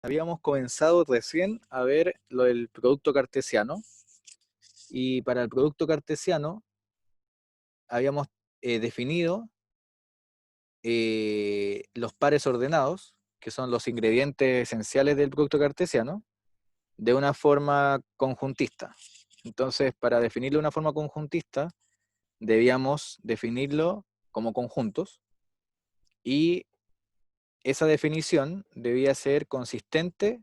Habíamos comenzado recién a ver lo del producto cartesiano y para el producto cartesiano habíamos definido los pares ordenados, que son los ingredientes esenciales del producto cartesiano, de una forma conjuntista. Entonces, para definirlo de una forma conjuntista, debíamos definirlo como conjuntos y esa definición debía ser consistente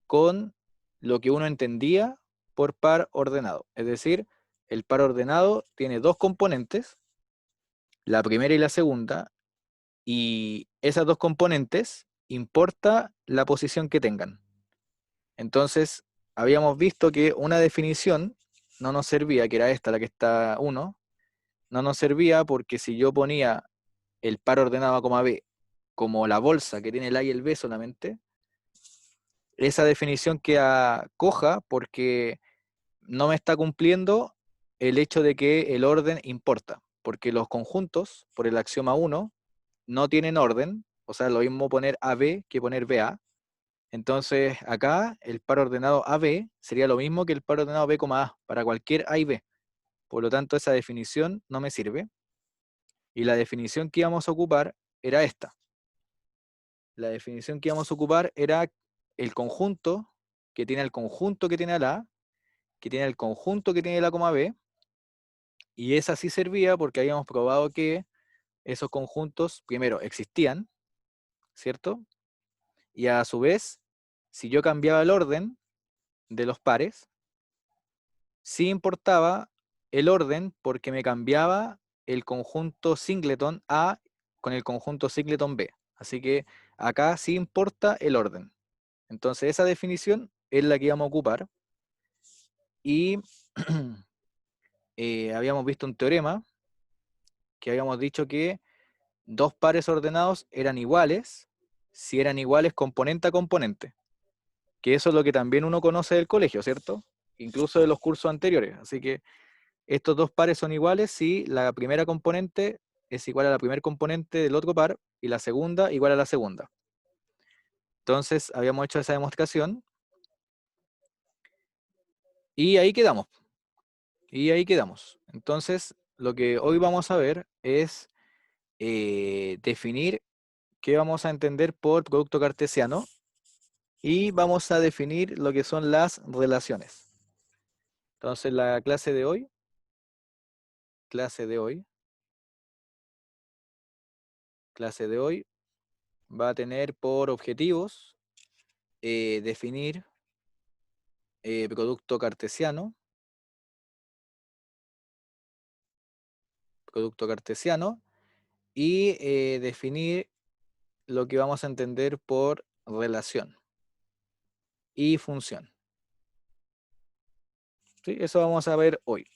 con lo que uno entendía por par ordenado. Es decir, el par ordenado tiene dos componentes, la primera y la segunda, y esas dos componentes importa la posición que tengan. Entonces, habíamos visto que una definición no nos servía, que era esta, la que está 1, no nos servía porque si yo ponía el par ordenado A, B como la bolsa que tiene el A y el B solamente, esa definición queda coja porque no me está cumpliendo el hecho de que el orden importa, porque los conjuntos, por el axioma 1, no tienen orden, o sea, lo mismo poner AB que poner BA. Entonces, acá el par ordenado AB sería lo mismo que el par ordenado B, A para cualquier A y B. Por lo tanto, esa definición no me sirve. Y la definición que íbamos a ocupar era esta. La definición que íbamos a ocupar era el conjunto que tiene el conjunto que tiene el A, que tiene el conjunto que tiene la B, y esa sí servía porque habíamos probado que esos conjuntos, primero, existían, ¿cierto? Y a su vez, si yo cambiaba el orden de los pares, sí importaba el orden porque me cambiaba el conjunto singleton A con el conjunto singleton B. Así que acá sí importa el orden. Entonces esa definición es la que íbamos a ocupar. Y habíamos visto un teorema que habíamos dicho que dos pares ordenados eran iguales si eran iguales componente a componente, que eso es lo que también uno conoce del colegio, ¿cierto? Incluso de los cursos anteriores. Así que estos dos pares son iguales si la primera componente es igual a la primera componente del otro par y la segunda igual a la segunda. Entonces habíamos hecho esa demostración y ahí quedamos. Y ahí quedamos. Entonces lo que hoy vamos a ver es definir qué vamos a entender por producto cartesiano y vamos a definir lo que son las relaciones. Entonces la clase de hoy, clase de hoy va a tener por objetivos definir producto cartesiano y definir lo que vamos a entender por relación y función. ¿Sí? Eso vamos a ver hoy.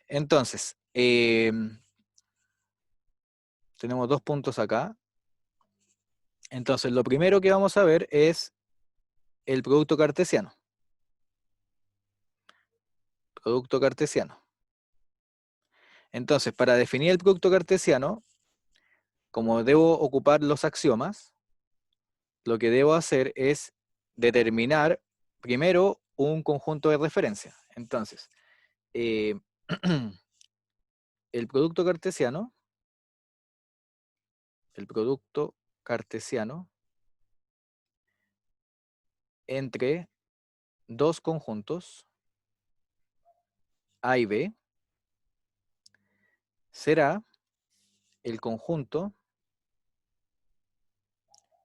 Entonces, tenemos dos puntos acá. Entonces, lo primero que vamos a ver es el producto cartesiano. Producto cartesiano. Entonces, para definir el producto cartesiano, como debo ocupar los axiomas, lo que debo hacer es determinar primero un conjunto de referencia. Entonces, eh, el producto cartesiano, el producto cartesiano entre dos conjuntos A y B será el conjunto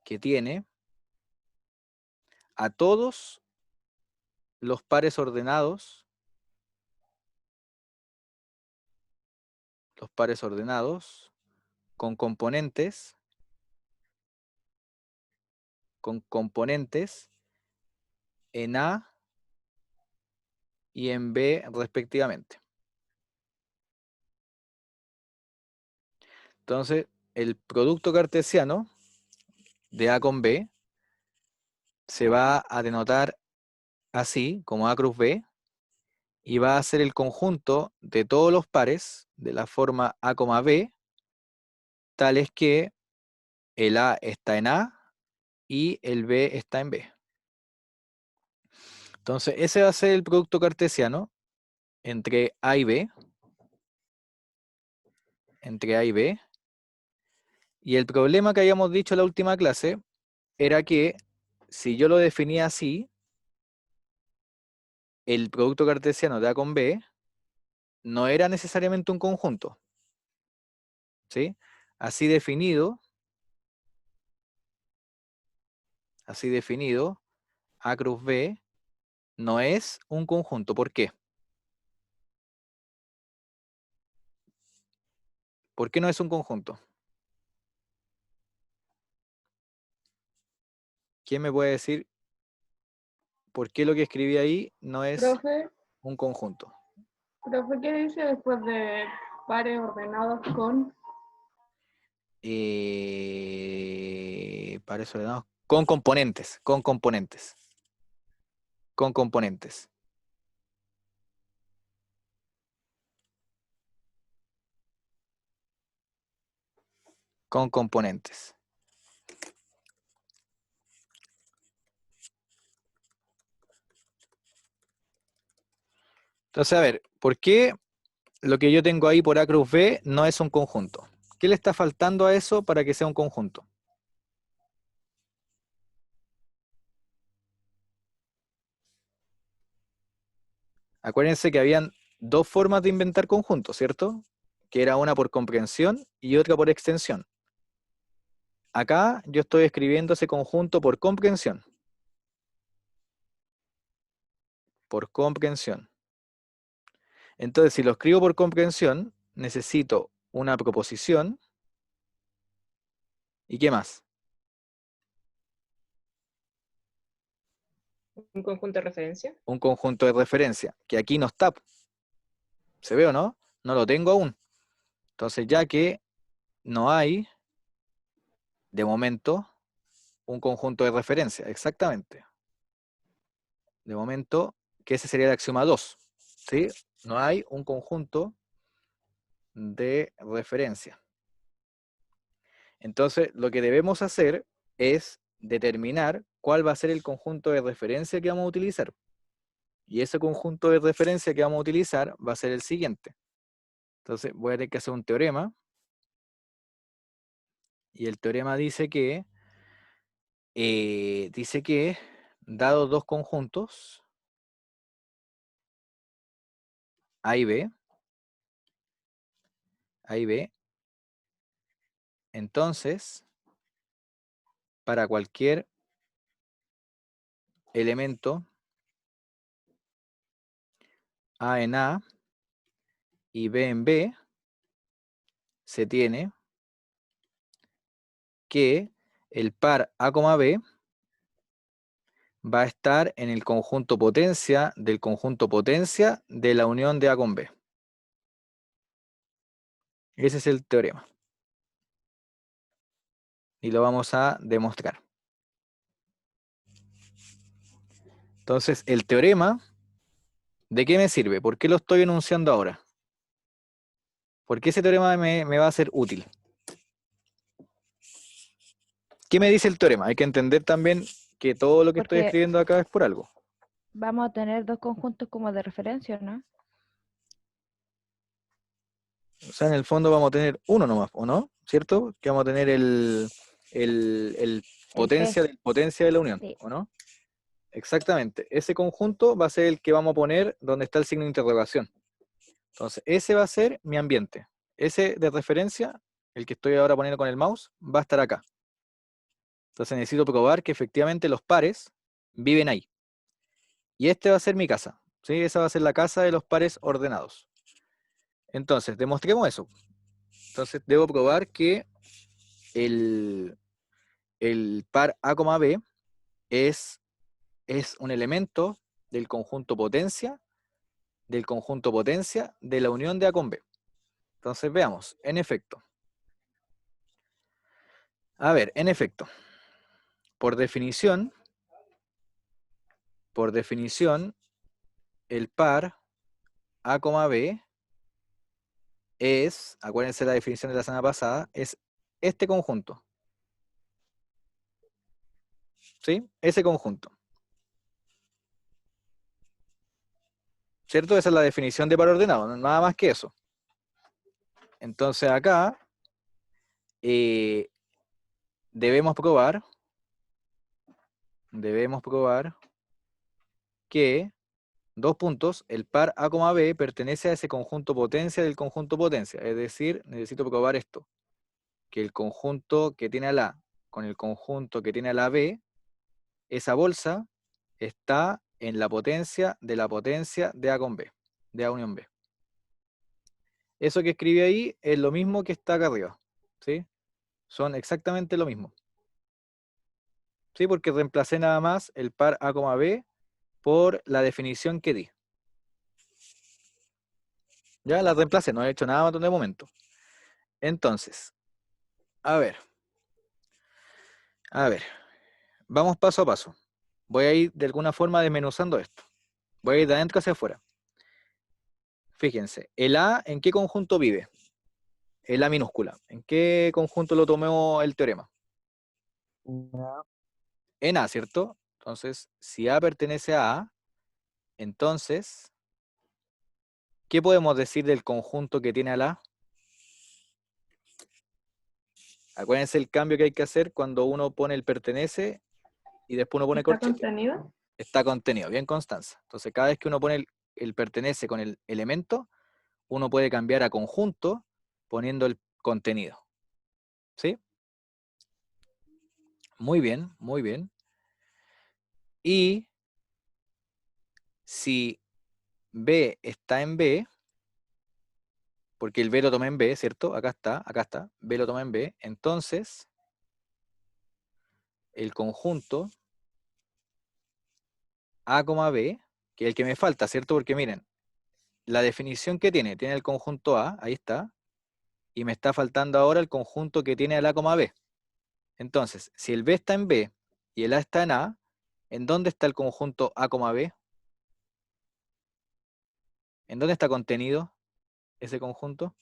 que tiene a todos los pares ordenados con componentes en A y en B respectivamente. Entonces, el producto cartesiano de A con B se va a denotar así, como A cruz B, y va a ser el conjunto de todos los pares de la forma A, B, tales que el A está en A y el B está en B. Entonces, ese va a ser el producto cartesiano entre A y B, entre A y B. Y el problema que habíamos dicho en la última clase era que si yo lo definía así, el producto cartesiano de A con B no era necesariamente un conjunto, ¿sí? Así definido, A cruz B no es un conjunto. ¿Por qué? ¿Por qué no es un conjunto? ¿Quién me puede decir por qué lo que escribí ahí no es Profe, un conjunto? ¿qué dice después de pares ordenados con? Para eso le damos con componentes, con componentes, con componentes, con componentes. Entonces, a ver, ¿por qué lo que yo tengo ahí por A cruz B no es un conjunto? ¿Qué le está faltando a eso para que sea un conjunto? Acuérdense que habían dos formas de inventar conjuntos, ¿cierto? Que era una por comprensión y otra por extensión. Acá yo estoy escribiendo ese conjunto por comprensión. Por comprensión. Entonces, si lo escribo por comprensión, necesito una proposición. ¿Y qué más? Un conjunto de referencia. Un conjunto de referencia, que aquí no está. ¿Se ve o no? No lo tengo aún. Entonces, ya que no hay, de momento, un conjunto de referencia, exactamente. De momento, que ese sería el axioma 2. ¿Sí? No hay un conjunto de referencia. Entonces, lo que debemos hacer es determinar cuál va a ser el conjunto de referencia que vamos a utilizar. Y ese conjunto de referencia que vamos a utilizar va a ser el siguiente. Entonces, voy a tener que hacer un teorema. Y el teorema dice que, dados dos conjuntos, A y B, entonces, para cualquier elemento A en A y B en B, se tiene que el par A, B va a estar en el conjunto potencia del conjunto potencia de la unión de A con B. Ese es el teorema. Y lo vamos a demostrar. Entonces, el teorema, ¿de qué me sirve? ¿Por qué lo estoy enunciando ahora? ¿Por qué ese teorema me va a ser útil? ¿Qué me dice el teorema? Hay que entender también que todo lo que estoy Porque escribiendo acá es por algo. vamos a tener dos conjuntos como de referencia, ¿no? O sea, en el fondo vamos a tener uno nomás, ¿o no? ¿Cierto? Que vamos a tener el potencia P. del potencia de la unión, Sí. ¿o no? Exactamente. Ese conjunto va a ser el que vamos a poner donde está el signo de interrogación. Entonces, ese va a ser mi ambiente. Ese de referencia, el que estoy ahora poniendo con el mouse, va a estar acá. Entonces necesito probar que efectivamente los pares viven ahí. Y este va a ser mi casa. ¿Sí? Esa va a ser la casa de los pares ordenados. Entonces, demostremos eso. Entonces, debo probar que el par A, B es un elemento del conjunto potencia de la unión de A con B. Entonces, veamos. En efecto. A ver, en efecto. Por definición, el par A, B es, acuérdense la definición de la semana pasada, es este conjunto. ¿Sí? Ese conjunto. ¿Cierto? Esa es la definición de par ordenado, nada más que eso. Entonces acá debemos probar que, dos puntos, el par A, B pertenece a ese conjunto potencia del conjunto potencia. Es decir, necesito probar esto, que el conjunto que tiene a la A con el conjunto que tiene a la B, esa bolsa está en la potencia de A con B, de A unión B. Eso que escribí ahí es lo mismo que está acá arriba, ¿sí? Son exactamente lo mismo. ¿Sí? Porque reemplacé nada más el par A, B por la definición que di. Ya la reemplacé, no he hecho nada más de momento. Entonces, a ver, vamos paso a paso. Voy a ir de alguna forma desmenuzando esto. Voy a ir de adentro hacia afuera. Fíjense, el A, ¿en qué conjunto vive? El A minúscula. ¿En qué conjunto lo tomó el teorema? En A, ¿cierto? Entonces, si A pertenece a A, entonces, ¿qué podemos decir del conjunto que tiene al A? Acuérdense el cambio que hay que hacer cuando uno pone el pertenece y después uno pone ¿Está corchete. contenido? Está contenido, bien Constanza. Entonces, cada vez que uno pone el pertenece con el elemento, uno puede cambiar a conjunto poniendo el contenido. ¿Sí? Muy bien, muy bien. Y si B está en B, porque el B lo tomé en B, ¿cierto? Acá está, B lo toma en B, entonces el conjunto A, B, que es el que me falta, ¿cierto? Porque miren, la definición que tiene el conjunto A, ahí está, y me está faltando ahora el conjunto que tiene el A, B. Entonces, si el B está en B y el A está en A, ¿en dónde está el conjunto A, B? ¿En dónde está contenido ese conjunto?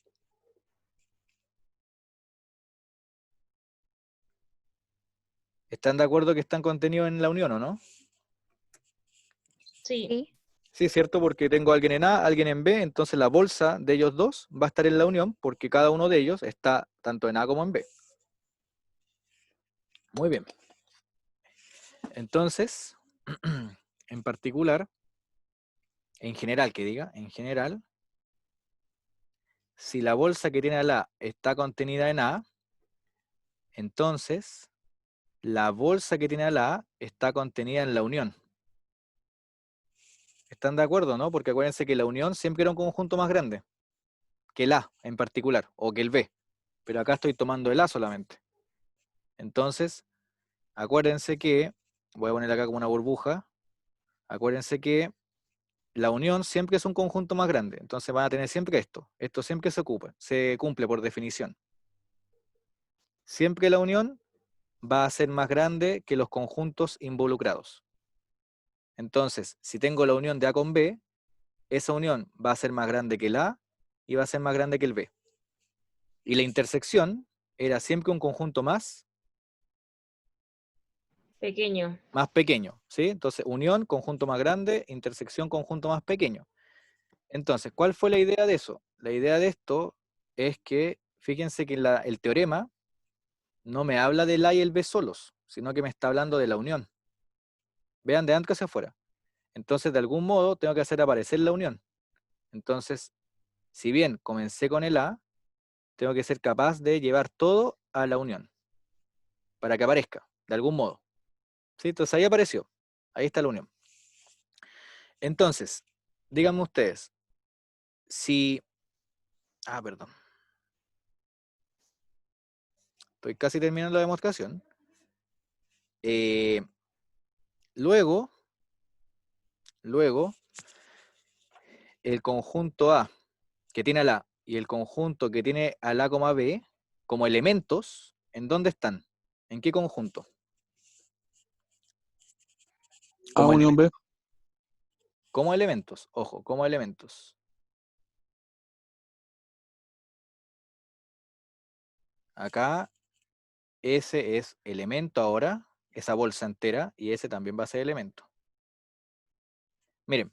¿Están de acuerdo que están contenidos en la unión o no? Sí. Sí. Sí, cierto, porque tengo a alguien en A, alguien en B, entonces la bolsa de ellos dos va a estar en la unión porque cada uno de ellos está tanto en A como en B. Muy bien. Entonces, en particular, en general, si la bolsa que tiene al A está contenida en A, entonces la bolsa que tiene al A está contenida en la unión. ¿Están de acuerdo, no? Porque acuérdense que la unión siempre era un conjunto más grande que el A en particular, o que el B. Pero acá estoy tomando el A solamente. Entonces, acuérdense que, voy a poner acá como una burbuja, acuérdense que la unión siempre es un conjunto más grande. Entonces van a tener siempre esto. Esto siempre se cumple por definición. Siempre la unión va a ser más grande que los conjuntos involucrados. Entonces, si tengo la unión de A con B, esa unión va a ser más grande que el A y va a ser más grande que el B. Y la intersección era siempre un conjunto más Pequeño. pequeño, ¿sí? Entonces, unión, conjunto más grande, intersección, conjunto más pequeño. Entonces, ¿cuál fue la idea de eso? La idea de esto es que, fíjense que el teorema no me habla del A y el B solos, sino que me está hablando de la unión. Vean de adentro hacia afuera. Entonces, de algún modo, tengo que hacer aparecer la unión. Entonces, si bien comencé con el A, tengo que ser capaz de llevar todo a la unión, para que aparezca, de algún modo. ¿Sí? Entonces, ahí apareció. Ahí está la unión. Entonces, díganme ustedes, si... perdón. Estoy casi terminando la demostración. Luego, el conjunto A que tiene al A y el conjunto que tiene al A, B como elementos, ¿en dónde están? ¿En qué conjunto? A unión B. Como elementos, ojo, como elementos. Acá, ese es elemento ahora esa bolsa entera, y ese también va a ser elemento. Miren,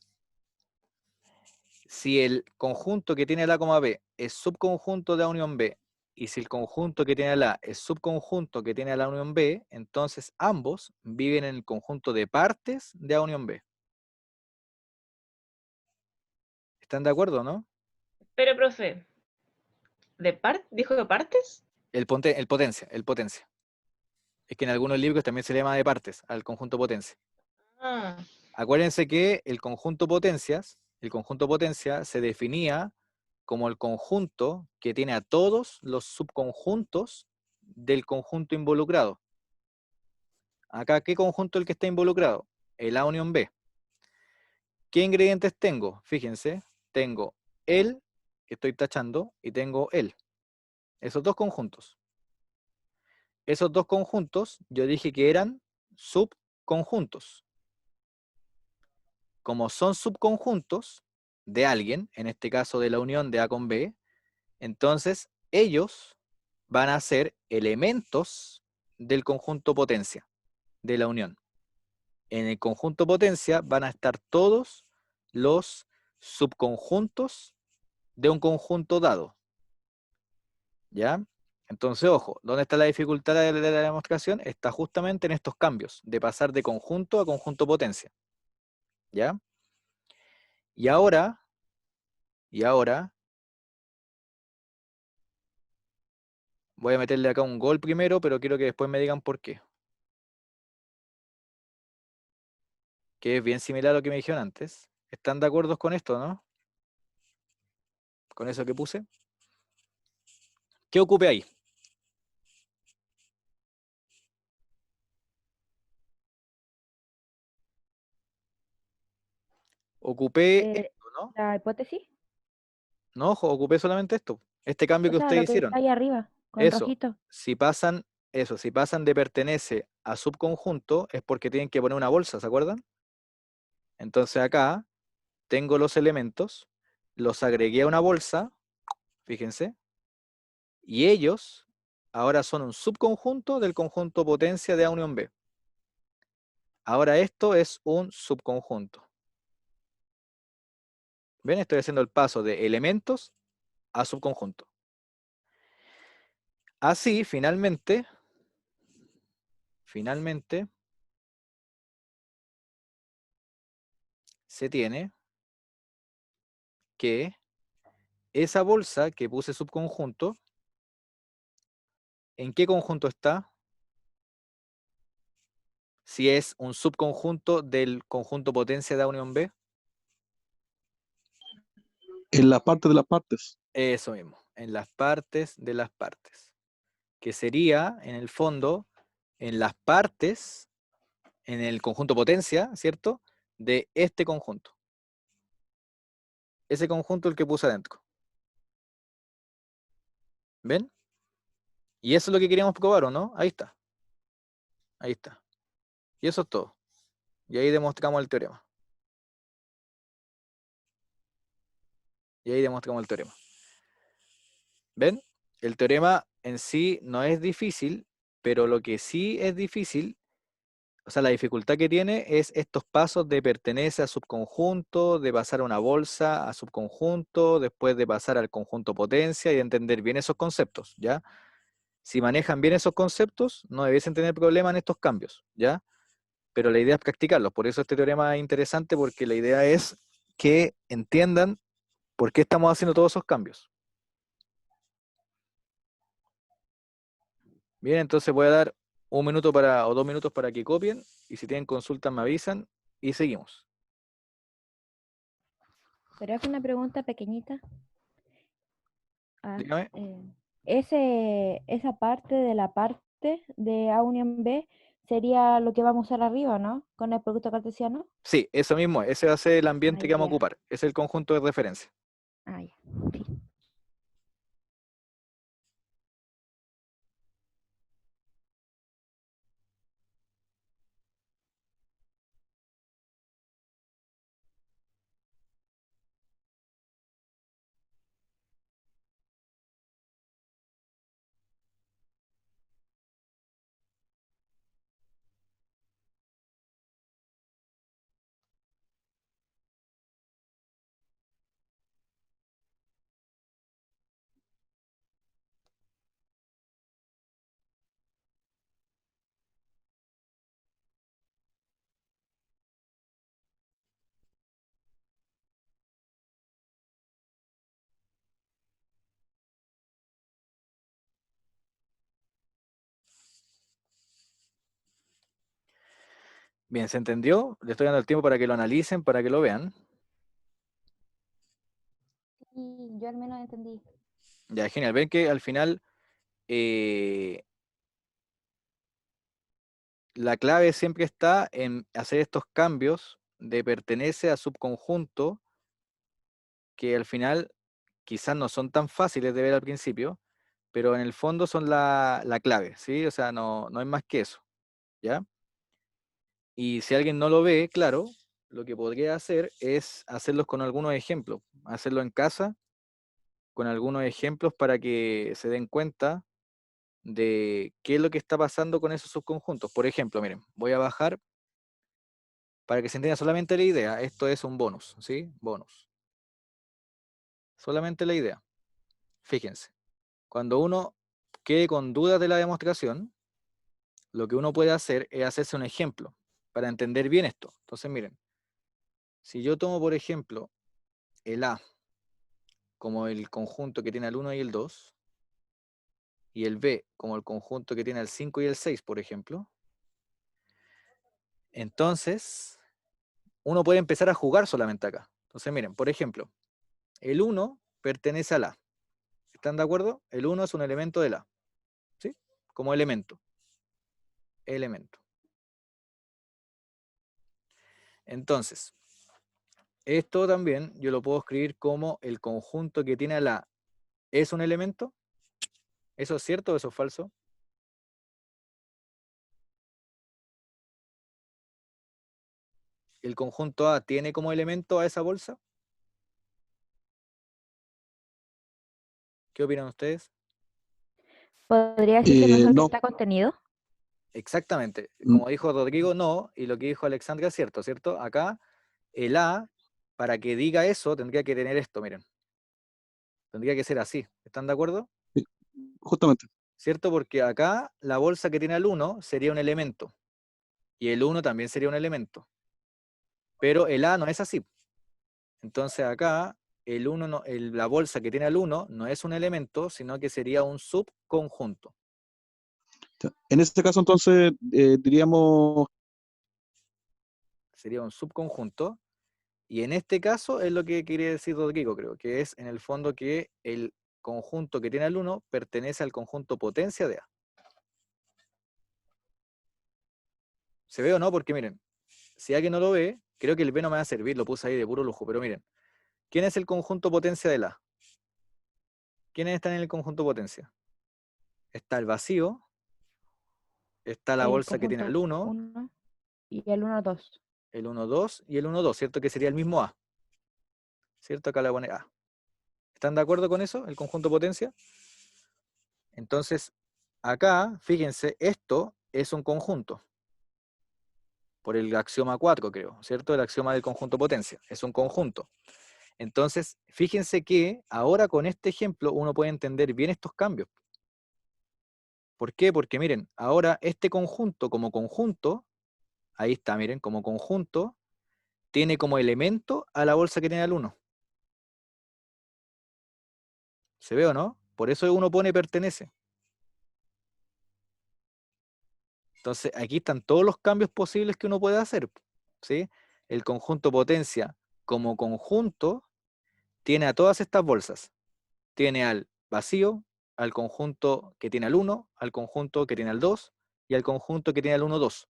si el conjunto que tiene el A, B es subconjunto de A unión B, y si el conjunto que tiene el A es subconjunto que tiene la unión B, entonces ambos viven en el conjunto de partes de A unión B. ¿Están de acuerdo, no? Pero, profe, ¿dijo de partes? El potencia. Es que en algunos libros también se le llama de partes al conjunto potencia. Ah, Acuérdense que el conjunto potencia se definía como el conjunto que tiene a todos los subconjuntos del conjunto involucrado. Acá, ¿qué conjunto es el que está involucrado? El A unión B. ¿Qué ingredientes tengo? Fíjense, tengo el, que estoy tachando, y tengo el. Esos dos conjuntos. Esos dos conjuntos, yo dije que eran subconjuntos. Como son subconjuntos de alguien, en este caso de la unión de A con B, entonces ellos van a ser elementos del conjunto potencia, de la unión. En el conjunto potencia van a estar todos los subconjuntos de un conjunto dado. ¿Ya? Entonces, ojo, ¿dónde está la dificultad de la demostración? Está justamente en estos cambios, de pasar de conjunto a conjunto potencia. ¿Ya? Y ahora, voy a meterle acá un gol primero, pero quiero que después me digan por qué. Que es bien similar a lo que me dijeron antes. ¿Están de acuerdo con esto, no? Con eso que puse. ¿Qué ocupé ahí? Ocupé esto, ¿no? La hipótesis. No, ojo, ocupé solamente esto. Este cambio O que sea, lo ustedes que está hicieron. ahí arriba, con Eso. rojito. Si pasan de pertenece a subconjunto, es porque tienen que poner una bolsa, ¿se acuerdan? Entonces acá tengo los elementos, los agregué a una bolsa, fíjense, y ellos ahora son un subconjunto del conjunto potencia de A unión B. Ahora esto es un subconjunto. ¿Ven? Estoy haciendo el paso de elementos a subconjunto. Así, finalmente, se tiene que esa bolsa que puse subconjunto, ¿en qué conjunto está? Si es un subconjunto del conjunto potencia de A unión B. En la parte de las partes. Eso mismo, en las partes de las partes. Que sería, en el fondo, en las partes, en el conjunto potencia, ¿cierto? De este conjunto. Ese conjunto el que puse adentro. ¿Ven? Y eso es lo que queríamos probar, ¿o no? Ahí está. Ahí está. Y eso es todo. Y ahí demostramos el teorema. ¿Ven? El teorema en sí no es difícil, pero lo que sí es difícil, o sea, la dificultad que tiene es estos pasos de pertenece a subconjunto, de pasar a una bolsa a subconjunto, después de pasar al conjunto potencia y entender bien esos conceptos, ¿ya? Si manejan bien esos conceptos, no debiesen tener problema en estos cambios, ¿ya? Pero la idea es practicarlos, por eso este teorema es interesante, porque la idea es que entiendan por qué estamos haciendo todos esos cambios. Bien, entonces voy a dar un minuto o 2 minutos para que copien, y si tienen consultas me avisan, y seguimos. Pero es una pregunta pequeñita. Ah, Dígame. esa parte de la parte de A unión B sería lo que vamos a usar arriba, ¿no? Con el producto cartesiano. Sí, eso mismo, ese va a ser el Ah, ambiente que vamos a ya. ocupar, es el conjunto de referencia. Ah, ya. Sí. Bien, ¿se entendió? Le estoy dando el tiempo para que lo analicen, para que lo vean. Sí, yo al menos entendí. Ya, genial. Ven que al final eh, la clave siempre está en hacer estos cambios de pertenece a subconjunto, que al final quizás no son tan fáciles de ver al principio, pero en el fondo son la clave, ¿sí? O sea, no hay más que eso, ¿ya? Y si alguien no lo ve, claro, lo que podría hacer es hacerlos con algunos ejemplos, hacerlo en casa con algunos ejemplos para que se den cuenta de qué es lo que está pasando con esos subconjuntos. Por ejemplo, miren, voy a bajar para que se entienda solamente la idea. Esto es un bonus, ¿sí? Bonus. Solamente la idea. Fíjense, cuando uno quede con dudas de la demostración, lo que uno puede hacer es hacerse un ejemplo para entender bien esto. Entonces, miren, si yo tomo, por ejemplo, el A como el conjunto que tiene el 1 y el 2, y el B como el conjunto que tiene el 5 y el 6, por ejemplo, entonces uno puede empezar a jugar solamente acá. Entonces, miren, por ejemplo, el 1 pertenece al A. ¿Están de acuerdo? El 1 es un elemento del A, ¿sí? Como elemento. Elemento. Entonces, esto también yo lo puedo escribir como el conjunto que tiene al A. ¿Es un elemento? ¿Eso es cierto o eso es falso? ¿El conjunto A tiene como elemento a esa bolsa? ¿Qué opinan ustedes? ¿Podría decirse mejor que No, está contenido? Exactamente. mm, Como dijo Rodrigo, no, y lo que dijo Alexandra es cierto, ¿cierto? Acá el A, para que diga eso, tendría que tener esto, miren. Tendría que ser así. ¿Están de acuerdo? sí, justamente. ¿Cierto? Porque acá la bolsa que tiene el 1 sería un elemento. Y el 1 también sería un elemento. Pero el A no es así. Entonces acá el 1 no, la bolsa que tiene el 1 no es un elemento, sino que sería un subconjunto. Ya. En este caso, entonces, diríamos, Sería un subconjunto. Y en este caso es lo que quería decir Rodrigo, creo, que es en el fondo que el conjunto que tiene el 1 pertenece al conjunto potencia de A. ¿Se ve o no? Porque miren, si alguien no lo ve, creo que el B no me va a servir, lo puse ahí de puro lujo, pero miren, ¿quién es el conjunto potencia del A? ¿Quiénes están en el conjunto potencia? Está el vacío, está la El bolsa que tiene el conjunto 1, 1 y el 1, 2. el 1, 2 y el 1, 2, ¿cierto? Que sería el mismo A, ¿cierto? Acá le pone A. ¿Están de acuerdo con eso? El conjunto potencia. Entonces, acá, fíjense, esto es un conjunto, por el axioma 4, creo, ¿cierto? El axioma del conjunto potencia, es un conjunto. Entonces, fíjense que ahora con este ejemplo uno puede entender bien estos cambios. ¿Por qué? Porque miren, ahora este conjunto como conjunto, ahí está, miren, como conjunto, tiene como elemento a la bolsa que tiene el 1. ¿Se ve o no? Por eso uno pone pertenece. Entonces, aquí están todos los cambios posibles que uno puede hacer, ¿sí? El conjunto potencia como conjunto tiene a todas estas bolsas. Tiene al vacío, al conjunto que tiene al 1, al conjunto que tiene al 2 y al conjunto que tiene al 1, 2.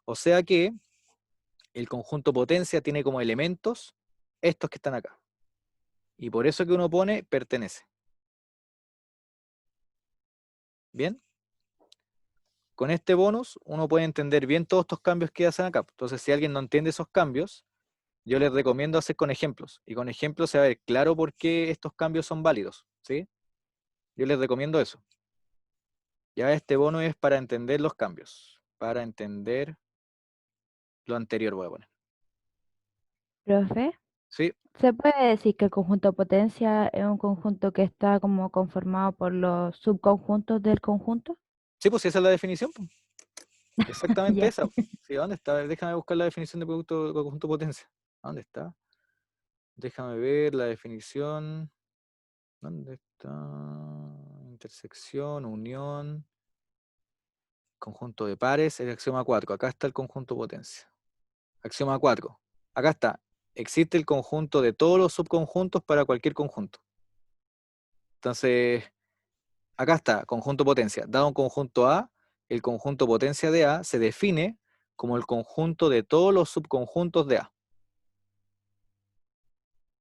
O sea que el conjunto potencia tiene como elementos estos que están acá. Y por eso que uno pone pertenece. ¿Bien? Con este bonus uno puede entender bien todos estos cambios que hacen acá. Entonces, si alguien no entiende esos cambios, yo les recomiendo hacer con ejemplos. Y con ejemplos se va a ver claro por qué estos cambios son válidos. ¿Sí? Yo les recomiendo eso. Ya este bono es para entender los cambios. Para entender lo anterior voy a poner. Profe, ¿Sí? ¿se puede decir que el conjunto potencia es un conjunto que está como conformado por los subconjuntos del conjunto? Sí, pues esa es la definición, pues. Exactamente Ya. esa. Sí, ¿dónde está? A ver, déjame buscar la definición de producto de conjunto potencia. ¿Dónde está? Déjame ver la definición. ¿Dónde está? Intersección, unión, conjunto de pares, el axioma 4. Acá está el conjunto potencia. Axioma 4. Acá está. Existe el conjunto de todos los subconjuntos para cualquier conjunto. Entonces, acá está, conjunto potencia. Dado un conjunto A, el conjunto potencia de A se define como el conjunto de todos los subconjuntos de A.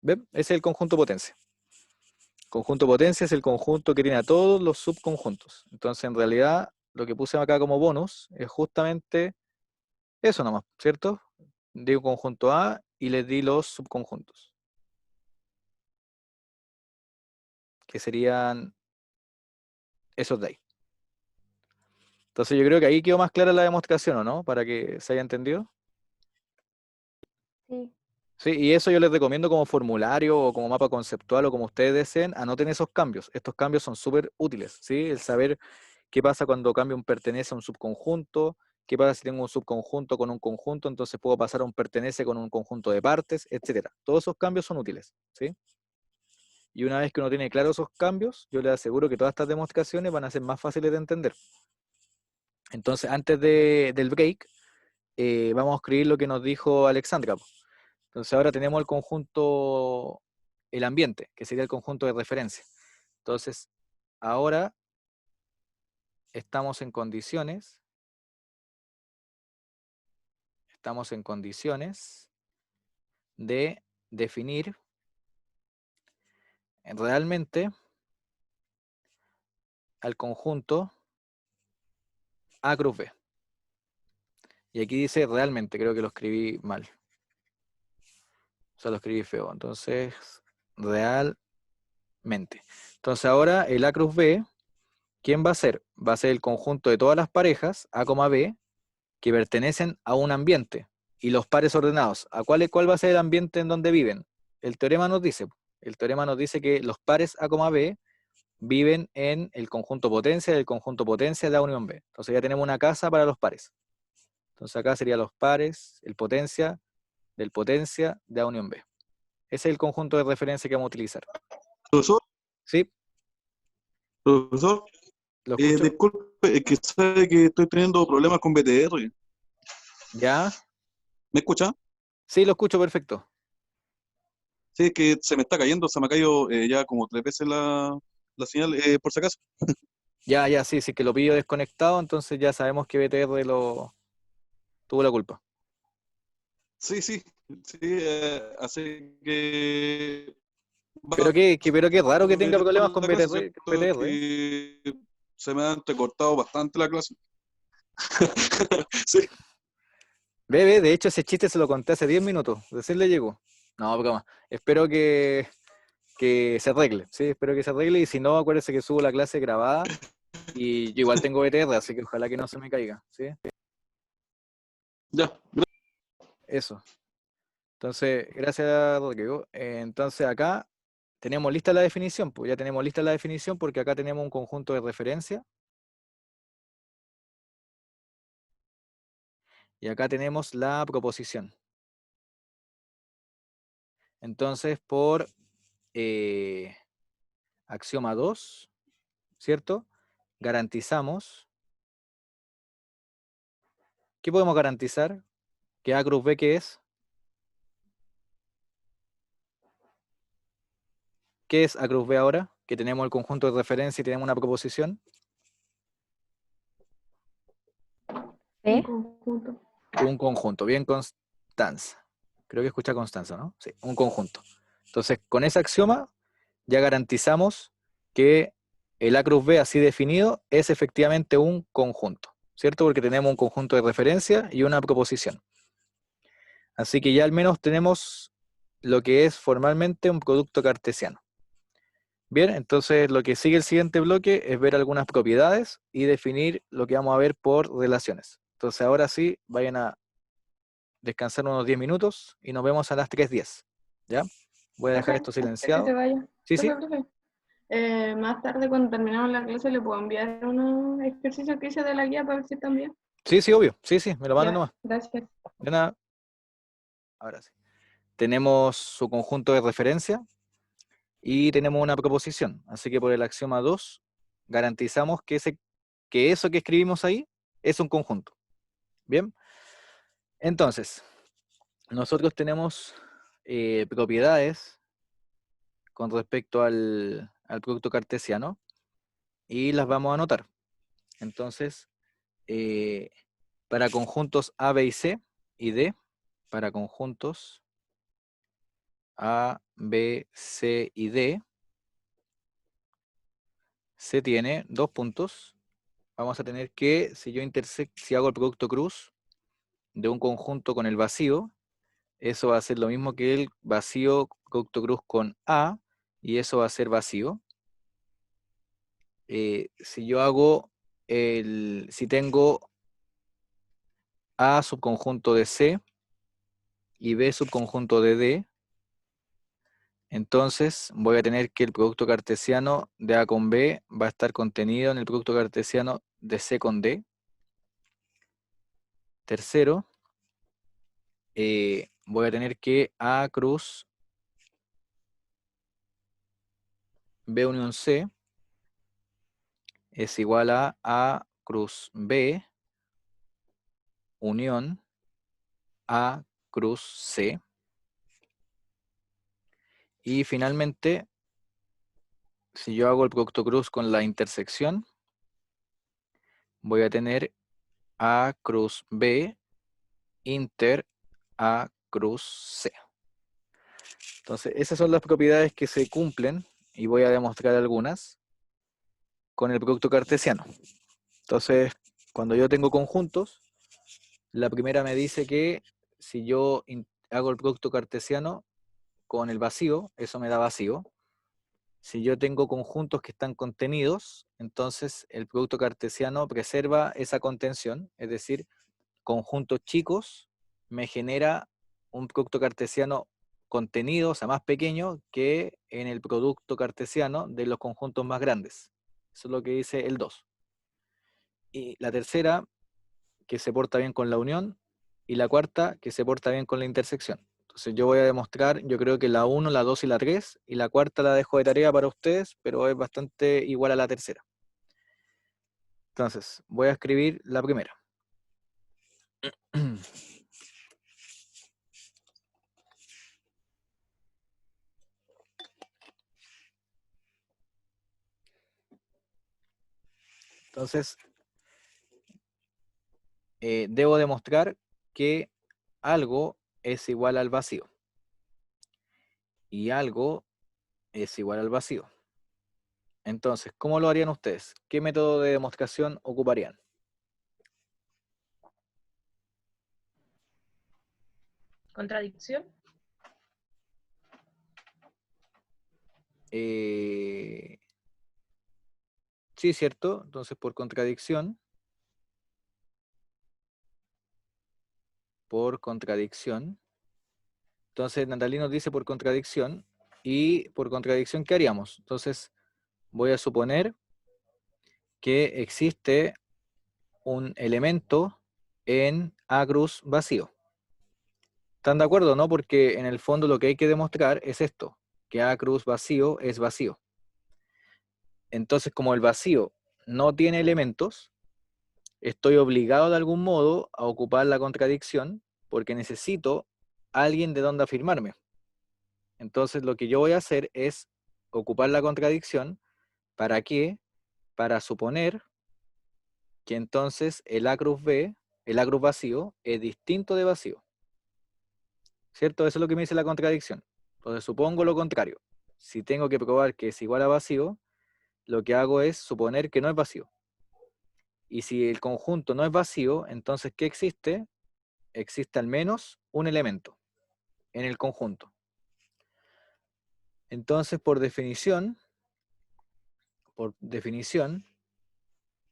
¿Ven? Ese es el conjunto potencia. Conjunto potencia es el conjunto que tiene a todos los subconjuntos. Entonces, en realidad, lo que puse acá como bonus es justamente eso nomás, ¿cierto? Digo conjunto A y les di los subconjuntos. Que serían esos de ahí. Entonces yo creo que ahí quedó más clara la demostración, ¿o no? Para que se haya entendido. Sí. Sí, y eso yo les recomiendo como formulario o como mapa conceptual o como ustedes deseen, anoten esos cambios. Estos cambios son súper útiles, ¿sí? El saber qué pasa cuando cambio un pertenece a un subconjunto, qué pasa si tengo un subconjunto con un conjunto, entonces puedo pasar a un pertenece con un conjunto de partes, etcétera. Todos esos cambios son útiles, ¿sí? Y una vez que uno tiene claros esos cambios, yo les aseguro que todas estas demostraciones van a ser más fáciles de entender. Entonces, antes del break, vamos a escribir lo que nos dijo Alexandra. Entonces ahora tenemos el conjunto, el ambiente, que sería el conjunto de referencia. Entonces, ahora estamos en condiciones de definir realmente al conjunto A cruz B. Y aquí dice realmente, creo que lo escribí mal. O sea, lo escribí feo. Entonces, realmente. Entonces ahora el A cruz B, ¿quién va a ser? Va a ser el conjunto de todas las parejas, A, B, que pertenecen a un ambiente. Y los pares ordenados, ¿cuál va a ser el ambiente en donde viven? El teorema nos dice que los pares A, B viven en el conjunto potencia del conjunto potencia de A unión B. Entonces ya tenemos una casa para los pares. Entonces acá serían los pares, el potencia del potencia de A unión B. Ese es el conjunto de referencia que vamos a utilizar. Profesor, ¿Sí? profesor, ¿Lo escucho? disculpe, es que sabe que estoy teniendo problemas con BTR. ¿Ya? ¿Me escucha? Sí, lo escucho perfecto. Sí, es que se me está cayendo, se me ha caído ya como 3 veces la señal, por si acaso. Ya, sí, que lo pillo desconectado, entonces ya sabemos que BTR tuvo la culpa. Sí, sí, sí, así que Pero qué raro que tenga directo a problemas con la clase, BTR. ¿cierto? Que se me ha entrecortado bastante la clase. Sí, Bebe, de hecho ese chiste se lo conté hace 10 minutos, recién le llegó. No, broma. Espero que se arregle, ¿sí? Espero que se arregle y si no, acuérdese que subo la clase grabada y yo igual tengo BTR, así que ojalá que no se me caiga, ¿sí? ya. Eso. Entonces, gracias, Rodrigo. Entonces acá tenemos lista la definición, pues ya tenemos lista la definición porque acá tenemos un conjunto de referencia. Y acá tenemos la proposición. Entonces, por axioma 2, ¿cierto? Garantizamos. ¿Qué podemos garantizar? Que A cruz B, ¿qué es? ¿Qué es A cruz B ahora? Que tenemos el conjunto de referencia y tenemos una proposición. Un ¿B? conjunto. Un conjunto. Bien, Constanza. Creo que escucha Constanza, ¿no? Sí, un conjunto. Entonces, con ese axioma ya garantizamos que el A cruz B así definido es efectivamente un conjunto, ¿cierto? Porque tenemos un conjunto de referencia y una proposición. Así que ya al menos tenemos lo que es formalmente un producto cartesiano. Bien, entonces lo que sigue el siguiente bloque es ver algunas propiedades y definir lo que vamos a ver por relaciones. Entonces ahora sí, vayan a descansar unos 10 minutos y nos vemos a las 3:10. ¿Ya? Voy a dejar esto Antes que silenciado. se vaya. Sí, sí. Profe. Más tarde, cuando terminamos la clase, le puedo enviar unos ejercicios que hice de la guía para ver si están bien. Sí, obvio. Sí, me lo mandan Ya, nomás. gracias. De nada. Ahora sí. Tenemos su conjunto de referencia y tenemos una proposición. Así que por el axioma 2 garantizamos que eso que escribimos ahí es un conjunto. Bien. Entonces, nosotros tenemos propiedades con respecto al producto cartesiano y las vamos a anotar. Entonces, para conjuntos A, B y C y D, para conjuntos A, B, C y D, se tiene dos puntos. Vamos a tener que, si hago el producto cruz de un conjunto con el vacío, eso va a ser lo mismo que el vacío producto cruz con A, y eso va a ser vacío. Si yo hago si tengo A subconjunto de C y B subconjunto de D, entonces voy a tener que el producto cartesiano de A con B va a estar contenido en el producto cartesiano de C con D. Tercero, voy a tener que A cruz B unión C es igual a A cruz B unión A cruz C. Y finalmente, si yo hago el producto cruz con la intersección, voy a tener A cruz B inter A cruz C. Entonces, esas son las propiedades que se cumplen, y voy a demostrar algunas, con el producto cartesiano. Entonces, cuando yo tengo conjuntos, la primera me dice que si yo hago el producto cartesiano con el vacío, eso me da vacío. Si yo tengo conjuntos que están contenidos, entonces el producto cartesiano preserva esa contención, es decir, conjuntos chicos me genera un producto cartesiano contenido, o sea, más pequeño que en el producto cartesiano de los conjuntos más grandes. Eso es lo que dice el 2. Y la tercera, que se porta bien con la unión, y la cuarta, que se porta bien con la intersección. Entonces yo voy a demostrar, yo creo que la 1, la 2 y la 3, y la cuarta la dejo de tarea para ustedes, pero es bastante igual a la tercera. Entonces, voy a escribir la primera. Entonces, debo demostrar que algo es igual al vacío. Y algo es igual al vacío. Entonces, ¿cómo lo harían ustedes? ¿Qué método de demostración ocuparían? Contradicción. Sí, cierto. Entonces, por contradicción. Por contradicción. Entonces, Natalie nos dice por contradicción. Y por contradicción, ¿qué haríamos? Entonces, voy a suponer que existe un elemento en A cruz vacío. ¿Están de acuerdo, no? Porque en el fondo lo que hay que demostrar es esto, que A cruz vacío es vacío. Entonces, como el vacío no tiene elementos, estoy obligado de algún modo a ocupar la contradicción porque necesito a alguien de donde afirmarme. Entonces, lo que yo voy a hacer es ocupar la contradicción. ¿Para qué? Para suponer que entonces el A cruz B, el A cruz vacío, es distinto de vacío. ¿Cierto? Eso es lo que me dice la contradicción. Entonces supongo lo contrario. Si tengo que probar que es igual a vacío, lo que hago es suponer que no es vacío. Y si el conjunto no es vacío, entonces ¿qué existe? Existe al menos un elemento en el conjunto. Entonces, por definición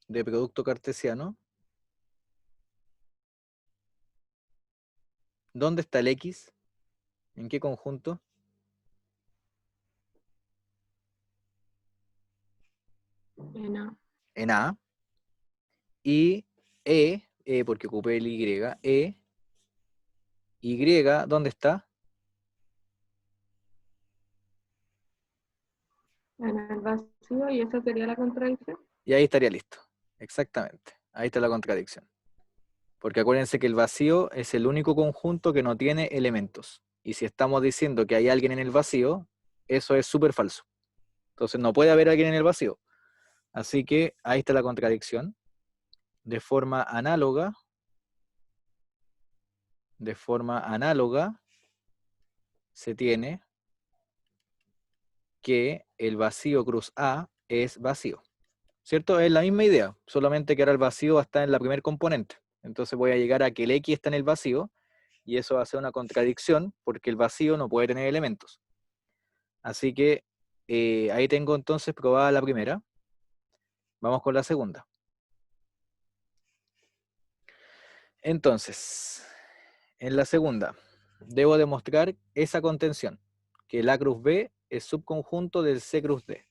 de producto cartesiano, ¿dónde está el X? ¿En qué conjunto? No. En A. Y porque ocupé el Y, Y, ¿dónde está? En el vacío, y esa sería la contradicción. Y ahí estaría listo. Exactamente. Ahí está la contradicción. Porque acuérdense que el vacío es el único conjunto que no tiene elementos. Y si estamos diciendo que hay alguien en el vacío, eso es súper falso. Entonces no puede haber alguien en el vacío. Así que ahí está la contradicción. De forma análoga, se tiene que el vacío cruz A es vacío. ¿Cierto? Es la misma idea, solamente que ahora el vacío está en la primer componente. Entonces voy a llegar a que el X está en el vacío, y eso va a ser una contradicción, porque el vacío no puede tener elementos. Así que ahí tengo entonces probada la primera. Vamos con la segunda. Entonces, en la segunda, debo demostrar esa contención, que el A cruz B es subconjunto del C cruz D.